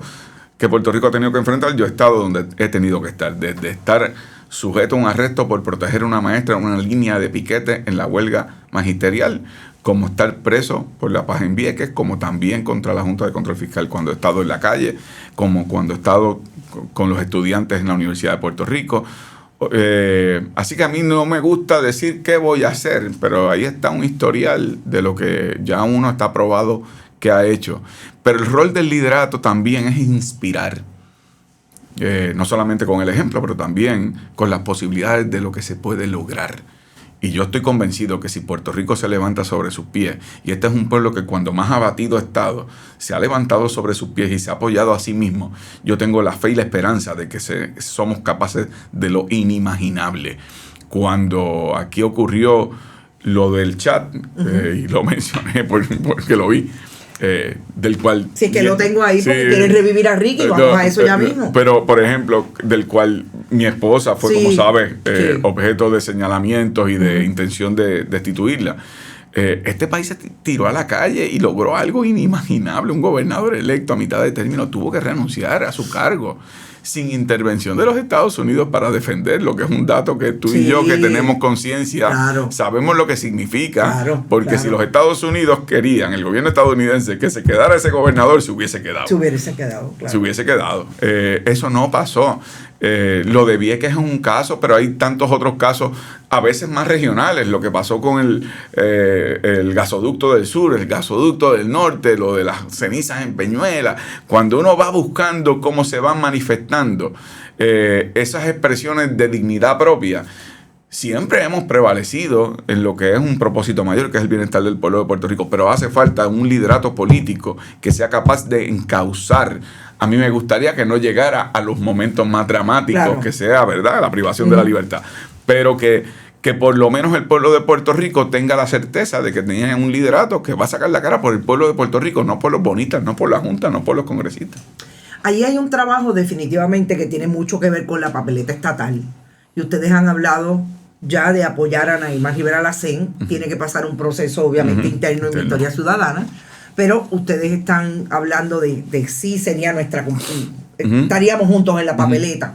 que Puerto Rico ha tenido que enfrentar, yo he estado donde he tenido que estar. Desde estar sujeto a un arresto por proteger a una maestra en una línea de piquete en la huelga magisterial, como estar preso por la paz en Vieques, como también contra la Junta de Control Fiscal cuando he estado en la calle, como cuando he estado con los estudiantes en la Universidad de Puerto Rico. Así que a mí no me gusta decir qué voy a hacer, pero ahí está un historial de lo que ya uno está probado que ha hecho. Pero el rol del liderato también es inspirar. No solamente con el ejemplo, pero también con las posibilidades de lo que se puede lograr. Y yo estoy convencido que si Puerto Rico se levanta sobre sus pies, y este es un pueblo que cuando más abatido ha estado, se ha levantado sobre sus pies y se ha apoyado a sí mismo, yo tengo la fe y la esperanza de que somos capaces de lo inimaginable. Cuando aquí ocurrió lo del chat, y lo mencioné porque lo vi, del cual... Sí, que lo tengo ahí porque quieren revivir a Ricky, vamos a eso ya mismo. Pero, por ejemplo, del cual mi esposa fue, como sabes, objeto de señalamientos y de intención de destituirla. Este país se tiró a la calle y logró algo inimaginable. Un gobernador electo a mitad de término tuvo que renunciar a su cargo sin intervención de los Estados Unidos para defenderlo, que es un dato que tú y yo, que tenemos conciencia, sabemos lo que significa, porque si los Estados Unidos querían, el gobierno estadounidense, que se quedara ese gobernador, se hubiese quedado. Se hubiese quedado, claro. Se hubiese quedado. Eso no pasó. Lo de Vieques es un caso, pero hay tantos otros casos, a veces más regionales. Lo que pasó con el gasoducto del sur, el gasoducto del norte, lo de las cenizas en Peñuela. Cuando uno va buscando cómo se van manifestando esas expresiones de dignidad propia, siempre hemos prevalecido en lo que es un propósito mayor, que es el bienestar del pueblo de Puerto Rico, pero hace falta un liderato político que sea capaz de encauzar. A mí me gustaría que no llegara a los momentos más dramáticos, que sea, ¿verdad?, la privación de la libertad, pero que por lo menos el pueblo de Puerto Rico tenga la certeza de que tiene un liderato que va a sacar la cara por el pueblo de Puerto Rico, no por los bonistas, no por la Junta, no por los congresistas. Ahí hay un trabajo definitivamente que tiene mucho que ver con la papeleta estatal. Y ustedes han hablado ya de apoyar a Anaíma Rivera Lacén. Tiene que pasar un proceso obviamente interno en Victoria Ciudadana. Pero ustedes están hablando de sí sería nuestra... Estaríamos juntos en la papeleta.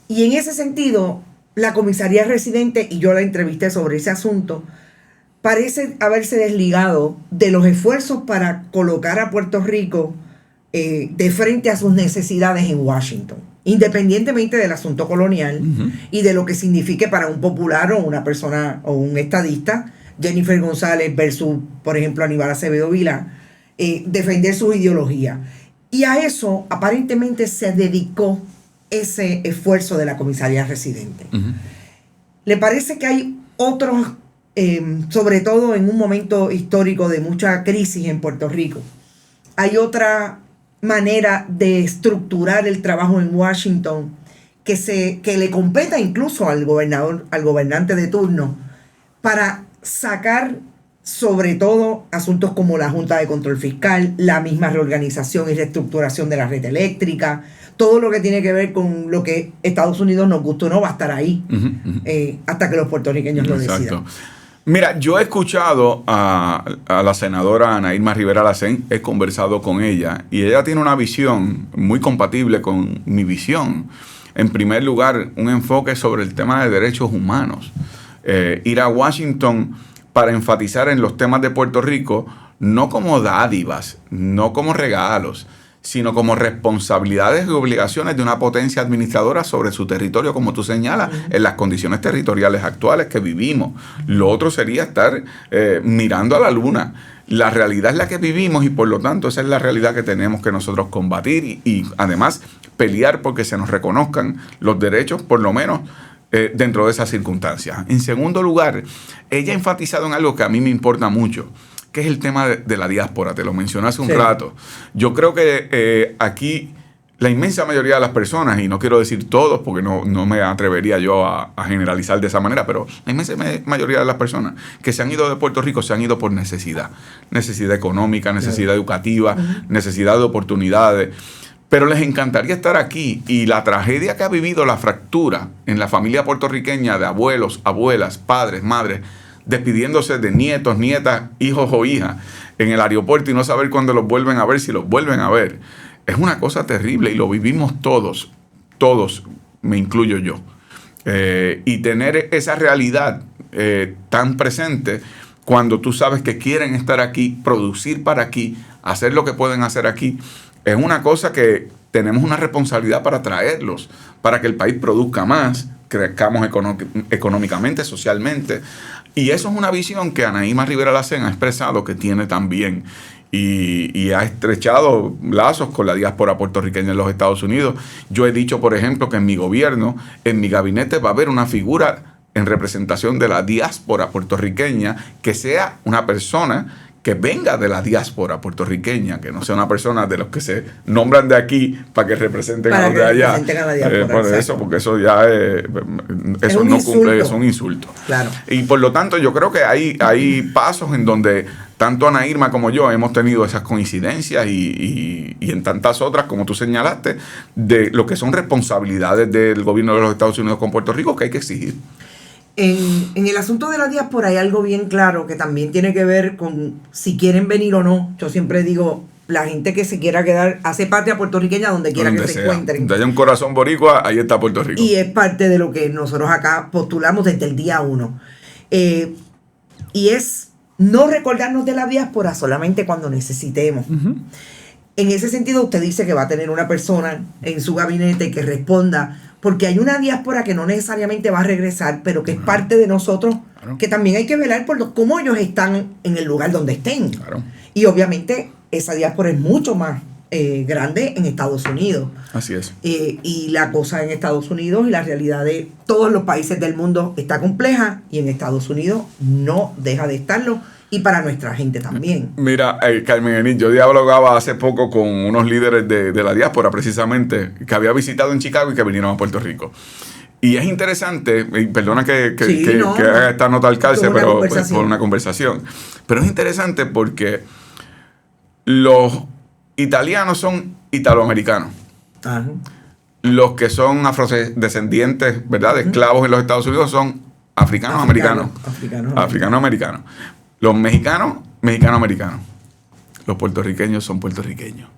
Y en ese sentido, la comisaría residente, y yo la entrevisté sobre ese asunto, parece haberse desligado de los esfuerzos para colocar a Puerto Rico de frente a sus necesidades en Washington, independientemente del asunto colonial y de lo que signifique para un popular o una persona o un estadista, Jennifer González versus, por ejemplo, Aníbal Acevedo Vilá, defender su ideología. Y a eso aparentemente se dedicó ese esfuerzo de la comisaría residente. ¿Le parece que hay otros, sobre todo en un momento histórico de mucha crisis en Puerto Rico, hay otra manera de estructurar el trabajo en Washington que le competa incluso al gobernante de turno, para sacar sobre todo asuntos como la Junta de Control Fiscal, la misma reorganización y reestructuración de la red eléctrica, todo lo que tiene que ver con lo que Estados Unidos nos gusta o no va a estar ahí hasta que los puertorriqueños lo decidan? Mira, yo he escuchado a la senadora Ana Irma Rivera Lacén, he conversado con ella y ella tiene una visión muy compatible con mi visión. En primer lugar, un enfoque sobre el tema de derechos humanos. Ir a Washington para enfatizar en los temas de Puerto Rico, no como dádivas, no como regalos, sino como responsabilidades y obligaciones de una potencia administradora sobre su territorio, como tú señalas, en las condiciones territoriales actuales que vivimos. Lo otro sería estar mirando a la luna. La realidad es la que vivimos y por lo tanto esa es la realidad que tenemos que nosotros combatir y además pelear porque se nos reconozcan los derechos, por lo menos dentro de esas circunstancias. En segundo lugar, ella ha enfatizado en algo que a mí me importa mucho, que es el tema de la diáspora. Te lo mencioné hace un rato. Yo creo que aquí la inmensa mayoría de las personas, y no quiero decir todos porque no me atrevería yo a generalizar de esa manera, pero la inmensa mayoría de las personas que se han ido de Puerto Rico se han ido por necesidad económica, necesidad educativa, necesidad de oportunidades. Pero les encantaría estar aquí y la tragedia que ha vivido la fractura en la familia puertorriqueña de abuelos, abuelas, padres, madres, despidiéndose de nietos, nietas, hijos o hijas en el aeropuerto y no saber cuándo los vuelven a ver, si los vuelven a ver. Es una cosa terrible y lo vivimos todos, me incluyo yo. Y tener esa realidad tan presente cuando tú sabes que quieren estar aquí, producir para aquí, hacer lo que pueden hacer aquí, es una cosa que tenemos una responsabilidad para traerlos, para que el país produzca más, crezcamos económicamente, socialmente. Y eso es una visión que Anaíma Rivera Lacén ha expresado que tiene también. Y ha estrechado lazos con la diáspora puertorriqueña en los Estados Unidos. Yo he dicho, por ejemplo, que en mi gobierno, en mi gabinete va a haber una figura en representación de la diáspora puertorriqueña, que sea una persona que venga de la diáspora puertorriqueña, que no sea una persona de los que se nombran de aquí para que representen a los de allá. Por eso, porque eso ya eso no cumple, es un insulto. Claro. Y por lo tanto, yo creo que hay pasos en donde tanto Ana Irma como yo hemos tenido esas coincidencias y en tantas otras, como tú señalaste, de lo que son responsabilidades del gobierno de los Estados Unidos con Puerto Rico que hay que exigir. En el asunto de la diáspora hay algo bien claro que también tiene que ver con si quieren venir o no. Yo siempre digo, la gente que se quiera quedar, hace patria puertorriqueña donde quiera que se encuentren. Donde haya un corazón boricua, ahí está Puerto Rico. Y es parte de lo que nosotros acá postulamos desde el día 1. Y es no recordarnos de la diáspora solamente cuando necesitemos. Uh-huh. En ese sentido, usted dice que va a tener una persona en su gabinete que responda, porque hay una diáspora que no necesariamente va a regresar, pero que es parte de nosotros, que también hay que velar por cómo ellos están en el lugar donde estén. Claro. Y obviamente esa diáspora es mucho más grande en Estados Unidos. Así es. Y la cosa en Estados Unidos y la realidad de todos los países del mundo está compleja, y en Estados Unidos no deja de estarlo. Y para nuestra gente también. Mira, Carmen Enid, yo dialogaba hace poco con unos líderes de la diáspora, precisamente, que había visitado en Chicago y que vinieron a Puerto Rico. Y es interesante, y perdona que haga esta nota al calce, pero por una conversación. Pero es interesante porque los italianos son italoamericanos. Ajá. Los que son afrodescendientes, ¿verdad?, de esclavos en los Estados Unidos son africanos-americanos. Africanos-americanos. Los mexicanos, mexicano-americanos. Los puertorriqueños son puertorriqueños.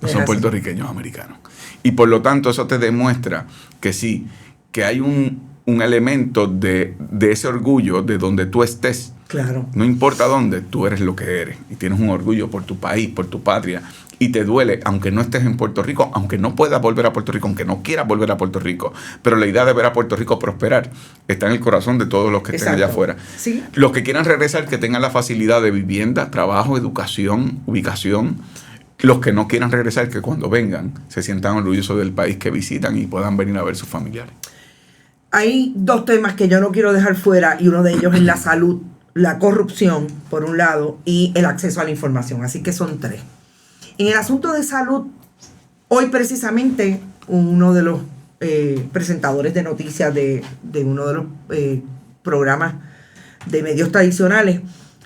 No son puertorriqueños americanos. Y por lo tanto, eso te demuestra que sí, que hay un elemento de ese orgullo de donde tú estés. Claro. No importa dónde, tú eres lo que eres. Y tienes un orgullo por tu país, por tu patria. Y te duele, aunque no estés en Puerto Rico, aunque no puedas volver a Puerto Rico, aunque no quieras volver a Puerto Rico. Pero la idea de ver a Puerto Rico prosperar está en el corazón de todos los que estén allá afuera. ¿Sí? Los que quieran regresar, que tengan la facilidad de vivienda, trabajo, educación, ubicación. Los que no quieran regresar, que cuando vengan se sientan orgullosos del país que visitan y puedan venir a ver sus familiares. Hay dos temas que yo no quiero dejar fuera, y uno de ellos es la salud, la corrupción, por un lado, y el acceso a la información. Así que son tres. En el asunto de salud, hoy precisamente uno de los presentadores de noticias de uno de los programas de medios tradicionales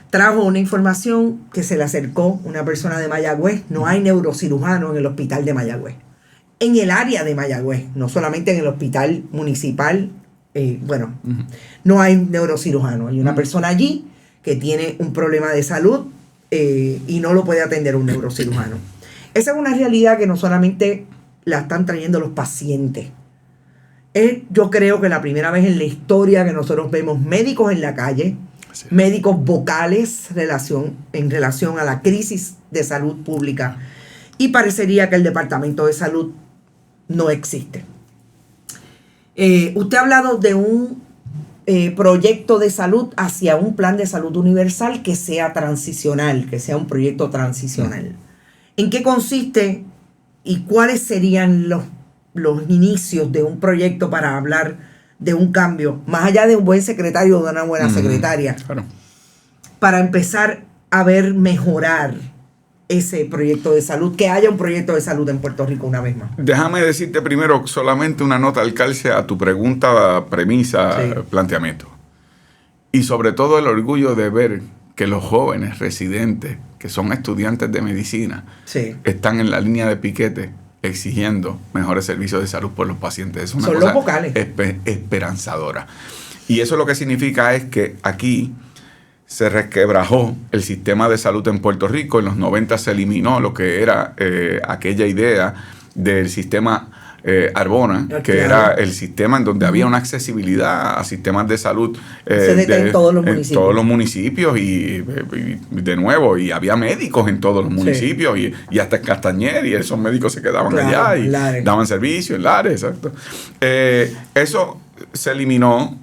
trajo una información que se le acercó una persona de Mayagüez. No hay neurocirujano en el hospital de Mayagüez. En el área de Mayagüez, no solamente en el hospital municipal, no hay neurocirujano. Hay una persona allí que tiene un problema de salud y no lo puede atender un neurocirujano. Esa es una realidad que no solamente la están trayendo los pacientes. Yo creo que la primera vez en la historia que nosotros vemos médicos en la calle, sí, médicos vocales en relación a la crisis de salud pública, y parecería que el Departamento de Salud no existe. Usted ha hablado de un proyecto de salud hacia un plan de salud universal que sea transicional, que sea un proyecto transicional. ¿En qué consiste y cuáles serían los inicios de un proyecto para hablar de un cambio, más allá de un buen secretario o de una buena secretaria, claro, para empezar a ver mejorar ese proyecto de salud, que haya un proyecto de salud en Puerto Rico una vez más? Déjame decirte primero solamente una nota al calce a tu pregunta, premisa, sí, planteamiento. Y sobre todo el orgullo de ver que los jóvenes residentes, que son estudiantes de medicina, sí, están en la línea de piquete exigiendo mejores servicios de salud por los pacientes. Es una son cosa los vocales. Esperanzadora. Y eso lo que significa es que aquí se resquebrajó el sistema de salud en Puerto Rico. En los 90 se eliminó lo que era aquella idea del sistema Arbona, que claro, era el sistema en donde había una accesibilidad a sistemas de salud en todos los municipios. En todos los municipios y de nuevo, y había médicos en todos los municipios, sí, y hasta en Castañer, y esos médicos se quedaban, claro, allá y daban servicio en Lares, exacto. Eso se eliminó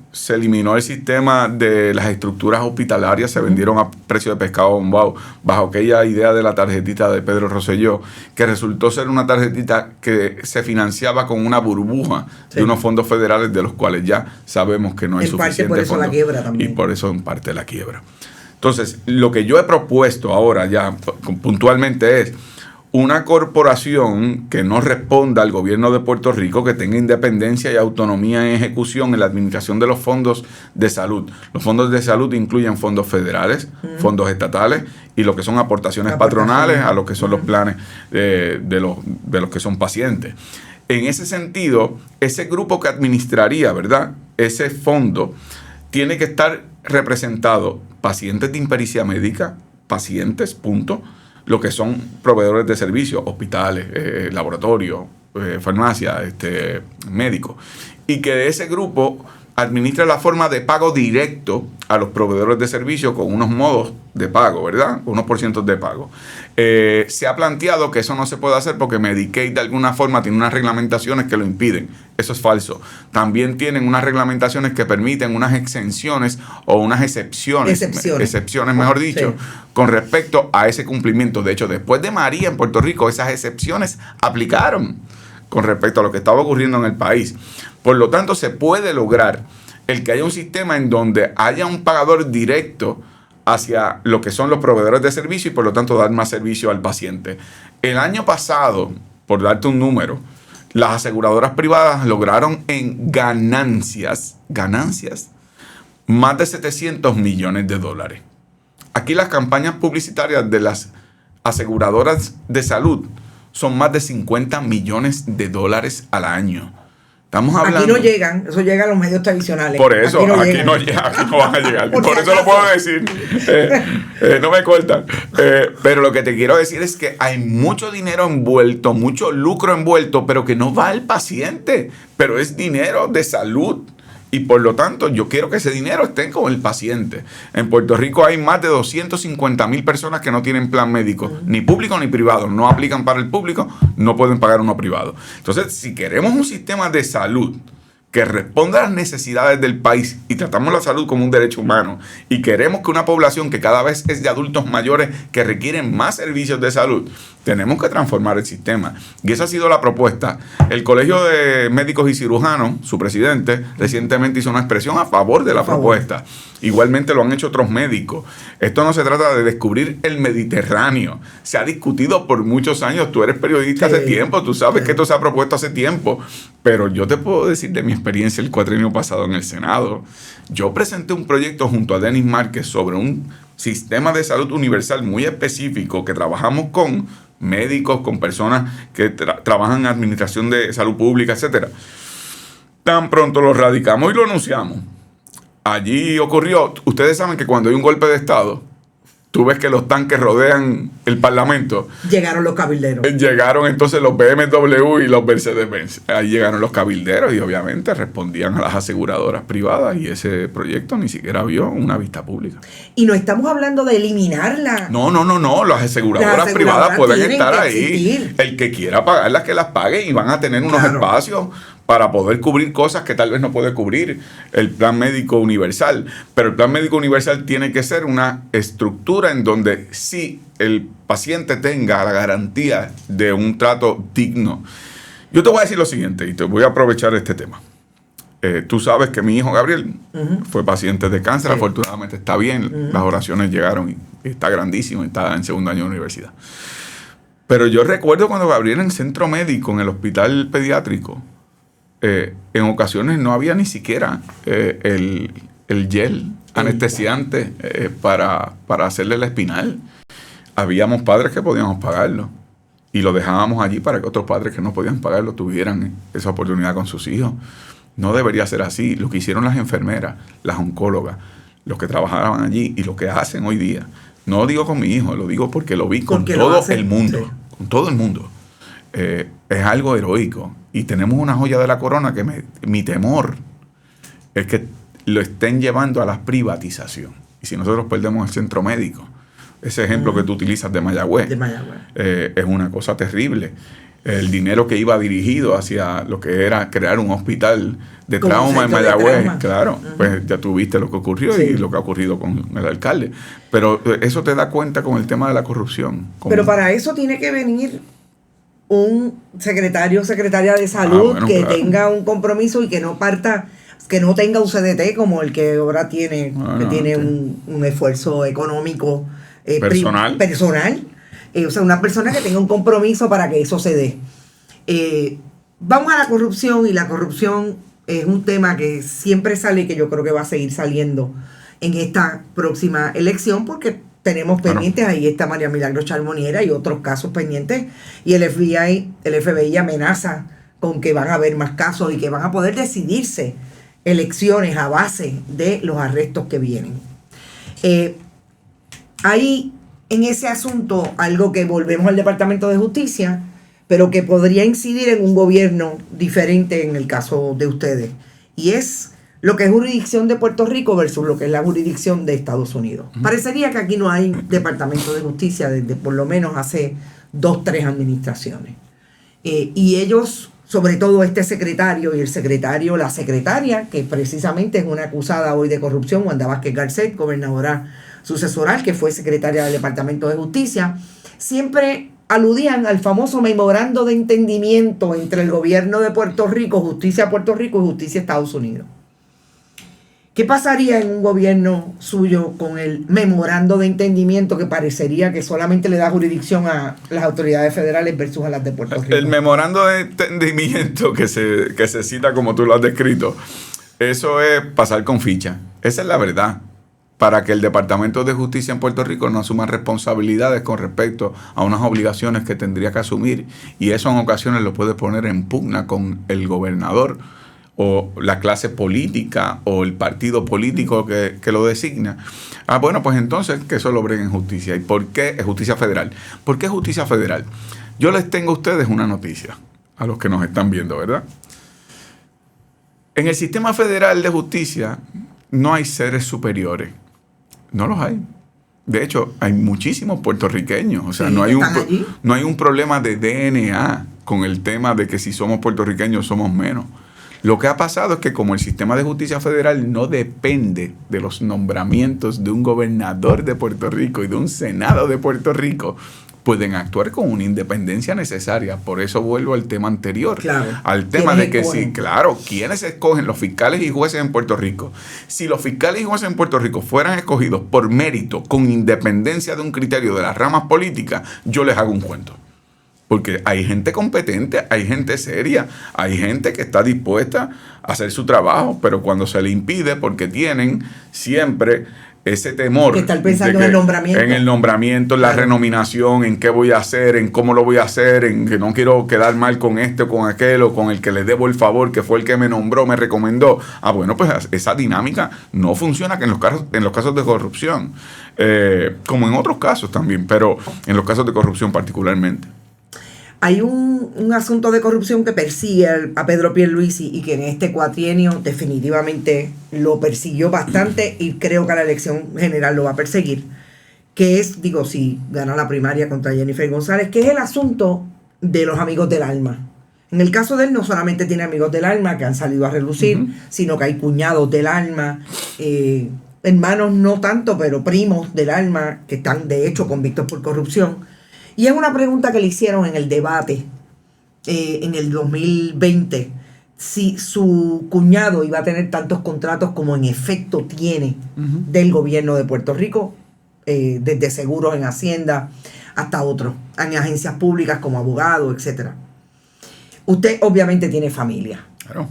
el sistema de las estructuras hospitalarias, se vendieron a precio de pescado bombado bajo aquella idea de la tarjetita de Pedro Rosselló, que resultó ser una tarjetita que se financiaba con una burbuja de unos fondos federales de los cuales ya sabemos que no hay suficiente parte por eso fondo, la quiebra también. y por eso en parte la quiebra. Entonces, lo que yo he propuesto ahora ya puntualmente es una corporación que no responda al gobierno de Puerto Rico, que tenga independencia y autonomía en ejecución en la administración de los fondos de salud. Los fondos de salud incluyen fondos federales, fondos estatales y lo que son aportaciones patronales a lo que son los planes de los que son pacientes. En ese sentido, ese grupo que administraría, ¿verdad?, ese fondo tiene que estar representado pacientes de impericia médica, pacientes, punto, lo que son proveedores de servicios, hospitales, laboratorios, farmacias, médicos, y que de ese grupo administra la forma de pago directo a los proveedores de servicios con unos modos de pago, ¿verdad? Unos porcientos de pago. Se ha planteado que eso no se puede hacer porque Medicaid de alguna forma tiene unas reglamentaciones que lo impiden. Eso es falso. También tienen unas reglamentaciones que permiten unas exenciones o unas excepciones mejor dicho, sí, con respecto a ese cumplimiento. De hecho, después de María en Puerto Rico, esas excepciones aplicaron con respecto a lo que estaba ocurriendo en el país. Por lo tanto, se puede lograr el que haya un sistema en donde haya un pagador directo hacia lo que son los proveedores de servicio y por lo tanto dar más servicio al paciente. El año pasado, por darte un número, las aseguradoras privadas lograron en ganancias, más de 700 millones de dólares. Aquí las campañas publicitarias de las aseguradoras de salud son más de 50 millones de dólares al año. Estamos hablando... Aquí no llegan, eso llega a los medios tradicionales. Por eso, aquí no van a llegar. Por eso lo puedo decir. No me cortan. Pero lo que te quiero decir es que hay mucho dinero envuelto, mucho lucro envuelto, pero que no va al paciente. Pero es dinero de salud. Y por lo tanto, yo quiero que ese dinero esté con el paciente. En Puerto Rico hay más de 250,000 personas que no tienen plan médico, ni público ni privado. No aplican para el público, no pueden pagar uno privado. Entonces, si queremos un sistema de salud que responda a las necesidades del país y tratamos la salud como un derecho humano y queremos que una población que cada vez es de adultos mayores que requieren más servicios de salud, tenemos que transformar el sistema. Y esa ha sido la propuesta. El Colegio de Médicos y Cirujanos, su presidente, recientemente hizo una expresión a favor de la propuesta. Igualmente lo han hecho otros médicos. Esto no se trata de descubrir el Mediterráneo. Se ha discutido por muchos años. Tú eres periodista hace tiempo, tú sabes que esto se ha propuesto hace tiempo. Pero yo te puedo decir de mi experiencia el cuatrienio pasado en el Senado. Yo presenté un proyecto junto a Denis Márquez sobre un sistema de salud universal muy específico que trabajamos con médicos, con personas que trabajan en administración de salud pública, etcétera. Tan pronto lo radicamos y lo anunciamos. Allí ocurrió, ustedes saben que cuando hay un golpe de Estado, tú ves que los tanques rodean el Parlamento. Llegaron los cabilderos. Llegaron entonces los BMW y los Mercedes-Benz. Ahí llegaron los cabilderos y obviamente respondían a las aseguradoras privadas y ese proyecto ni siquiera vio una vista pública. Y no estamos hablando de eliminarla. No. Las aseguradoras privadas pueden estar ahí. El que quiera pagarlas, que las pague y van a tener unos espacios para poder cubrir cosas que tal vez no puede cubrir el plan médico universal. Pero el plan médico universal tiene que ser una estructura en donde sí el paciente tenga la garantía de un trato digno. Yo te voy a decir lo siguiente y te voy a aprovechar este tema. Tú sabes que mi hijo Gabriel fue paciente de cáncer, afortunadamente está bien, las oraciones llegaron y está grandísimo, está en segundo año de universidad. Pero yo recuerdo cuando Gabriel en centro médico, en el hospital pediátrico, en ocasiones no había ni siquiera el gel anestesiante para hacerle la espinal. Habíamos padres que podíamos pagarlo y lo dejábamos allí para que otros padres que no podían pagarlo tuvieran esa oportunidad con sus hijos. No debería ser así. Lo que hicieron las enfermeras, las oncólogas, los que trabajaban allí y lo que hacen hoy día. No lo digo con mi hijo, lo digo porque lo vi con todo el mundo. Sí. Con todo el mundo. Es algo heroico. Y tenemos una joya de la corona que mi temor es que lo estén llevando a la privatización. Y si nosotros perdemos el centro médico, ese ejemplo que tú utilizas de Mayagüez, es una cosa terrible. el dinero que iba dirigido hacia lo que era crear un hospital de Como trauma en centro de Mayagüez, trauma. claro, pues ya tú viste lo que ocurrió Sí. y lo que ha ocurrido con el alcalde. Pero eso te da cuenta con el tema de la corrupción. Pero para eso tiene que venir un secretaria de salud bueno, que claro. tenga un compromiso y que no parta, que no tenga un CDT como el que ahora tiene, que tiene un esfuerzo económico Personal. personal. O sea, una persona que tenga un compromiso para que eso se dé. Vamos a la corrupción, y la corrupción es un tema que siempre sale y que yo creo que va a seguir saliendo en esta próxima elección, porque tenemos pendientes, ahí está María Milagros Charbonnier y otros casos pendientes, y el FBI amenaza con que van a haber más casos y que van a poder decidirse elecciones a base de los arrestos que vienen. Hay en ese asunto algo que volvemos al Departamento de Justicia, pero que podría incidir en un gobierno diferente en el caso de ustedes, y es lo que es jurisdicción de Puerto Rico versus lo que es la jurisdicción de Estados Unidos. Parecería que aquí no hay Departamento de Justicia desde por lo menos hace 2-3 administraciones. Y ellos, sobre todo este secretario y la secretaria, que precisamente es una acusada hoy de corrupción, Wanda Vázquez Garcet, gobernadora sucesoral, que fue secretaria del Departamento de Justicia, siempre aludían al famoso memorando de entendimiento entre el gobierno de Puerto Rico, Justicia Puerto Rico y Justicia Estados Unidos. ¿Qué pasaría en un gobierno suyo con el memorando de entendimiento que parecería que solamente le da jurisdicción a las autoridades federales versus a las de Puerto Rico? El memorando de entendimiento que se cita como tú lo has descrito, eso es pasar con ficha. Esa es la verdad. Para que el Departamento de Justicia en Puerto Rico no asuma responsabilidades con respecto a unas obligaciones que tendría que asumir. Y eso en ocasiones lo puede poner en pugna con el gobernador o la clase política o el partido político que lo designa. Bueno, pues entonces que eso lo bregue en justicia. ¿Y por qué es justicia federal? ¿Por qué justicia federal? Yo les tengo a ustedes una noticia, a los que nos están viendo, ¿verdad? En el sistema federal de justicia no hay seres superiores. No los hay. De hecho, hay muchísimos puertorriqueños. O sea, Sí, no hay un problema de DNA con el tema de que si somos puertorriqueños somos menos. Lo que ha pasado es que como el sistema de justicia federal no depende de los nombramientos de un gobernador de Puerto Rico y de un senado de Puerto Rico, pueden actuar con una independencia necesaria. Por eso vuelvo al tema anterior. Claro. Al tema de que escogen? sí, claro, ¿quiénes escogen los fiscales y jueces en Puerto Rico? Si los fiscales y jueces en Puerto Rico fueran escogidos por mérito, con independencia de un criterio de las ramas políticas, yo les hago un cuento. Porque hay gente competente, hay gente seria, hay gente que está dispuesta a hacer su trabajo, pero cuando se le impide, porque tienen siempre ese temor. Que estar pensando en el nombramiento. En el nombramiento, en la renominación, en qué voy a hacer, en cómo lo voy a hacer, en que no quiero quedar mal con este o con aquel, o con el que le debo el favor, que fue el que me nombró, me recomendó. Bueno, pues esa dinámica no funciona que en los casos de corrupción. Como en otros casos también, pero en los casos de corrupción particularmente. Hay un asunto de corrupción que persigue a Pedro Pierluisi y que en este cuatrienio definitivamente lo persiguió bastante y creo que a la elección general lo va a perseguir, que es, si gana la primaria contra Jennifer González, que es el asunto de los amigos del alma. En el caso de él no solamente tiene amigos del alma que han salido a relucir, sino que hay cuñados del alma, hermanos no tanto, pero primos del alma que están de hecho convictos por corrupción. Y es una pregunta que le hicieron en el debate en el 2020, si su cuñado iba a tener tantos contratos como en efecto tiene del gobierno de Puerto Rico, desde seguros en Hacienda hasta otros, en agencias públicas como abogado, etc. Usted obviamente tiene familia. Claro.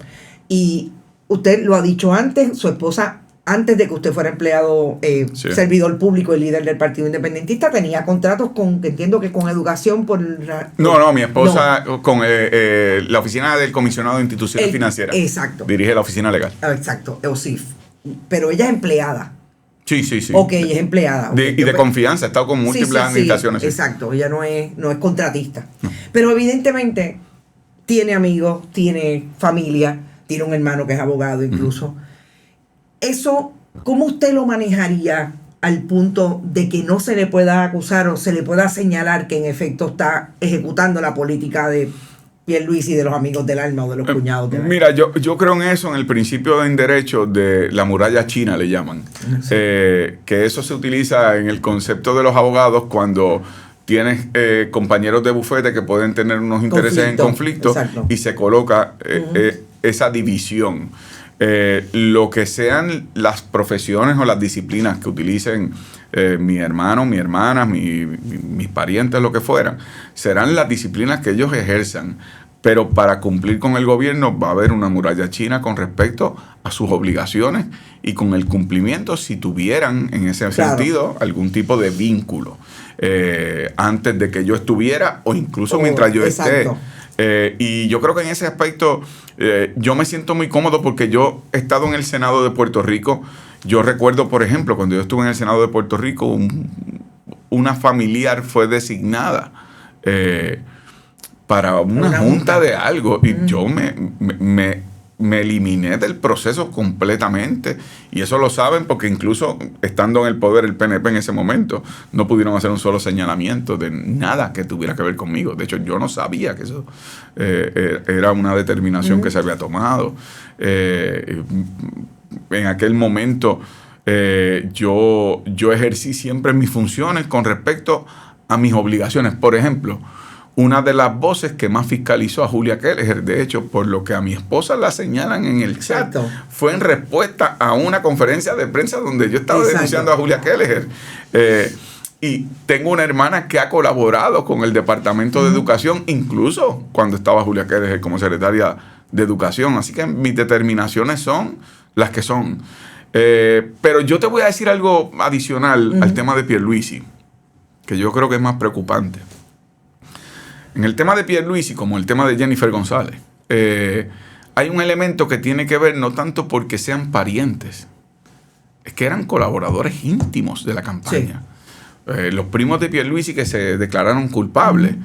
Y usted lo ha dicho antes, su esposa, antes de que usted fuera empleado, servidor público y líder del Partido Independentista, tenía contratos entiendo que con educación por... No, mi esposa con la oficina del comisionado de instituciones financieras. Exacto. Dirige la oficina legal. Exacto, EOSIF. Pero ella es empleada. Sí. Ok, es empleada. Y de confianza, ha estado con múltiples administraciones. Sí. Exacto, ella no es contratista. No. Pero evidentemente tiene amigos, tiene familia, tiene un hermano que es abogado incluso. Eso, ¿cómo usted lo manejaría al punto de que no se le pueda acusar o se le pueda señalar que en efecto está ejecutando la política de Pierluisi, de los amigos del alma o de los cuñados del alma? Mira, yo creo en eso, en el principio en derecho de la muralla china, le llaman. Sí. Que eso se utiliza en el concepto de los abogados cuando tienes compañeros de bufete que pueden tener unos intereses en conflicto. Exacto. Y se coloca esa división. Lo que sean las profesiones o las disciplinas que utilicen mi hermano, mi hermana, mis parientes, lo que fueran, serán las disciplinas que ellos ejerzan. Pero para cumplir con el gobierno va a haber una muralla china con respecto a sus obligaciones y con el cumplimiento si tuvieran en ese sentido algún tipo de vínculo antes de que yo estuviera o incluso mientras yo esté. Y yo creo que en ese aspecto yo me siento muy cómodo porque yo he estado en el Senado de Puerto Rico. Yo recuerdo, por ejemplo, cuando yo estuve en el Senado de Puerto Rico, una familiar fue designada para una junta de algo y yo me eliminé del proceso completamente, y eso lo saben porque incluso estando en el poder el PNP en ese momento no pudieron hacer un solo señalamiento de nada que tuviera que ver conmigo. De hecho, yo no sabía que eso era una determinación que se había tomado. En aquel momento yo ejercí siempre mis funciones con respecto a mis obligaciones. Por ejemplo, una de las voces que más fiscalizó a Julia Kelleher, de hecho, por lo que a mi esposa la señalan en el chat, fue en respuesta a una conferencia de prensa donde yo estaba denunciando a Julia Kelleher. Y tengo una hermana que ha colaborado con el Departamento de Educación, incluso cuando estaba Julia Kelleher como secretaria de Educación. Así que mis determinaciones son las que son. Pero yo te voy a decir algo adicional al tema de Pierluisi, que yo creo que es más preocupante. En el tema de Pierluisi, como el tema de Jennifer González, hay un elemento que tiene que ver no tanto porque sean parientes, es que eran colaboradores íntimos de la campaña. Sí. Los primos de Pierluisi que se declararon culpables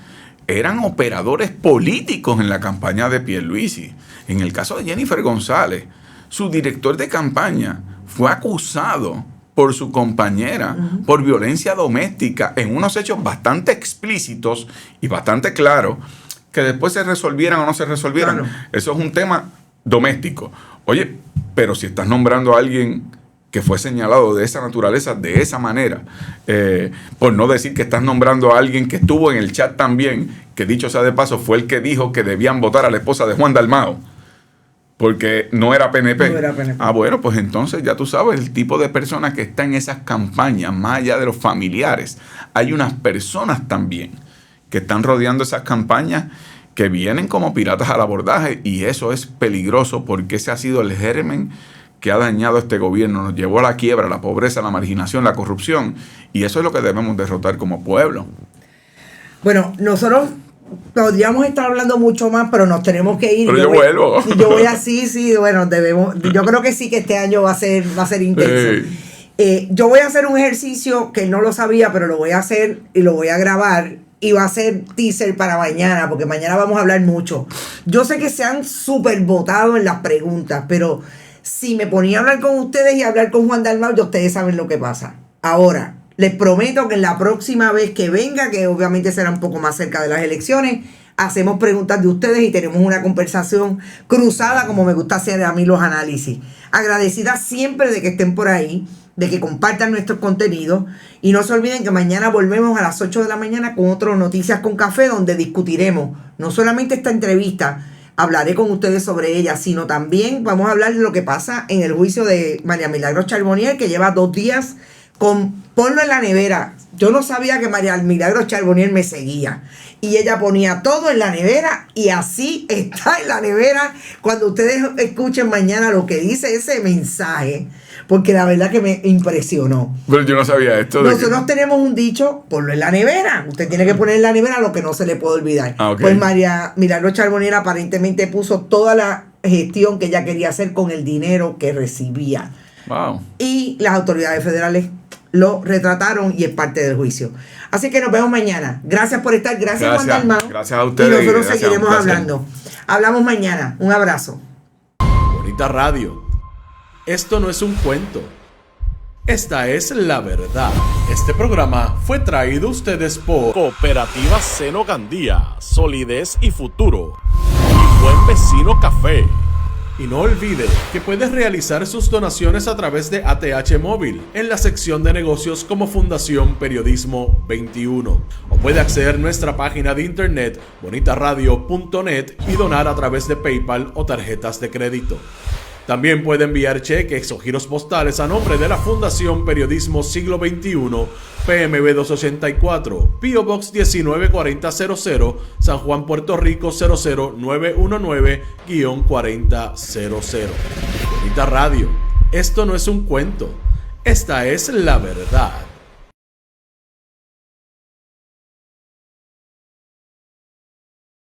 eran operadores políticos en la campaña de Pierluisi. En el caso de Jennifer González, su director de campaña fue acusado por su compañera por violencia doméstica en unos hechos bastante explícitos y bastante claros, que después se resolvieran o no se resolvieran. Claro. Eso es un tema doméstico. Oye, pero si estás nombrando a alguien que fue señalado de esa naturaleza, de esa manera, por no decir que estás nombrando a alguien que estuvo en el chat también, que dicho sea de paso fue el que dijo que debían votar a la esposa de Juan Dalmao porque no era PNP. No era PNP. Ah, bueno, pues entonces ya tú sabes el tipo de personas que están en esas campañas, más allá de los familiares. Hay unas personas también que están rodeando esas campañas que vienen como piratas al abordaje, y eso es peligroso porque ese ha sido el germen que ha dañado a este gobierno. Nos llevó a la quiebra, la pobreza, la marginación, la corrupción, y eso es lo que debemos derrotar como pueblo. Bueno, nosotros podríamos estar hablando mucho más, pero nos tenemos que ir. Pero yo vuelvo. Y yo voy así, bueno, yo creo que sí, que este año va a ser intenso. Yo voy a hacer un ejercicio que no lo sabía, pero lo voy a hacer y lo voy a grabar, y va a ser teaser para mañana, porque mañana vamos a hablar mucho. Yo sé que se han súper votado en las preguntas, pero si me ponía a hablar con ustedes y a hablar con Juan Dalmau, ya ustedes saben lo que pasa. Ahora, les prometo que en la próxima vez que venga, que obviamente será un poco más cerca de las elecciones, hacemos preguntas de ustedes y tenemos una conversación cruzada, como me gusta hacer a mí los análisis. Agradecida siempre de que estén por ahí, de que compartan nuestros contenidos, y no se olviden que mañana volvemos a las 8 de la mañana con otro Noticias con Café, donde discutiremos no solamente esta entrevista, hablaré con ustedes sobre ella, sino también vamos a hablar de lo que pasa en el juicio de María Milagros Charbonnier, que lleva 2 días ponlo en la nevera. Yo no sabía que María Milagros Charbonnier me seguía, y ella ponía todo en la nevera, y así está en la nevera cuando ustedes escuchen mañana lo que dice ese mensaje, porque la verdad que me impresionó. Pero yo no sabía esto. Nosotros tenemos un dicho: ponlo en la nevera. Usted tiene que poner en la nevera lo que no se le puede olvidar. Okay. Pues María Milagros Charbonnier aparentemente puso toda la gestión que ella quería hacer con el dinero que recibía. Wow. Y las autoridades federales lo retrataron y es parte del juicio. Así que nos vemos mañana. Gracias por estar. Gracias Juan Dalmau. Gracias a ustedes. Y nosotros seguiremos hablando. Hablamos mañana. Un abrazo. Bonita Radio. Esto no es un cuento. Esta es la verdad. Este programa fue traído a ustedes por Cooperativa Seno Gandía, Solidez y Futuro. Y Buen Vecino Café. Y no olvide que puedes realizar sus donaciones a través de ATH Móvil en la sección de negocios como Fundación Periodismo 21. O puede acceder a nuestra página de internet bonitaradio.net y donar a través de PayPal o tarjetas de crédito. También puede enviar cheques o giros postales a nombre de la Fundación Periodismo Siglo XXI, PMB 284, P.O. Box 194000, San Juan, Puerto Rico 00919-4000. Bonita Radio, esto no es un cuento, esta es la verdad.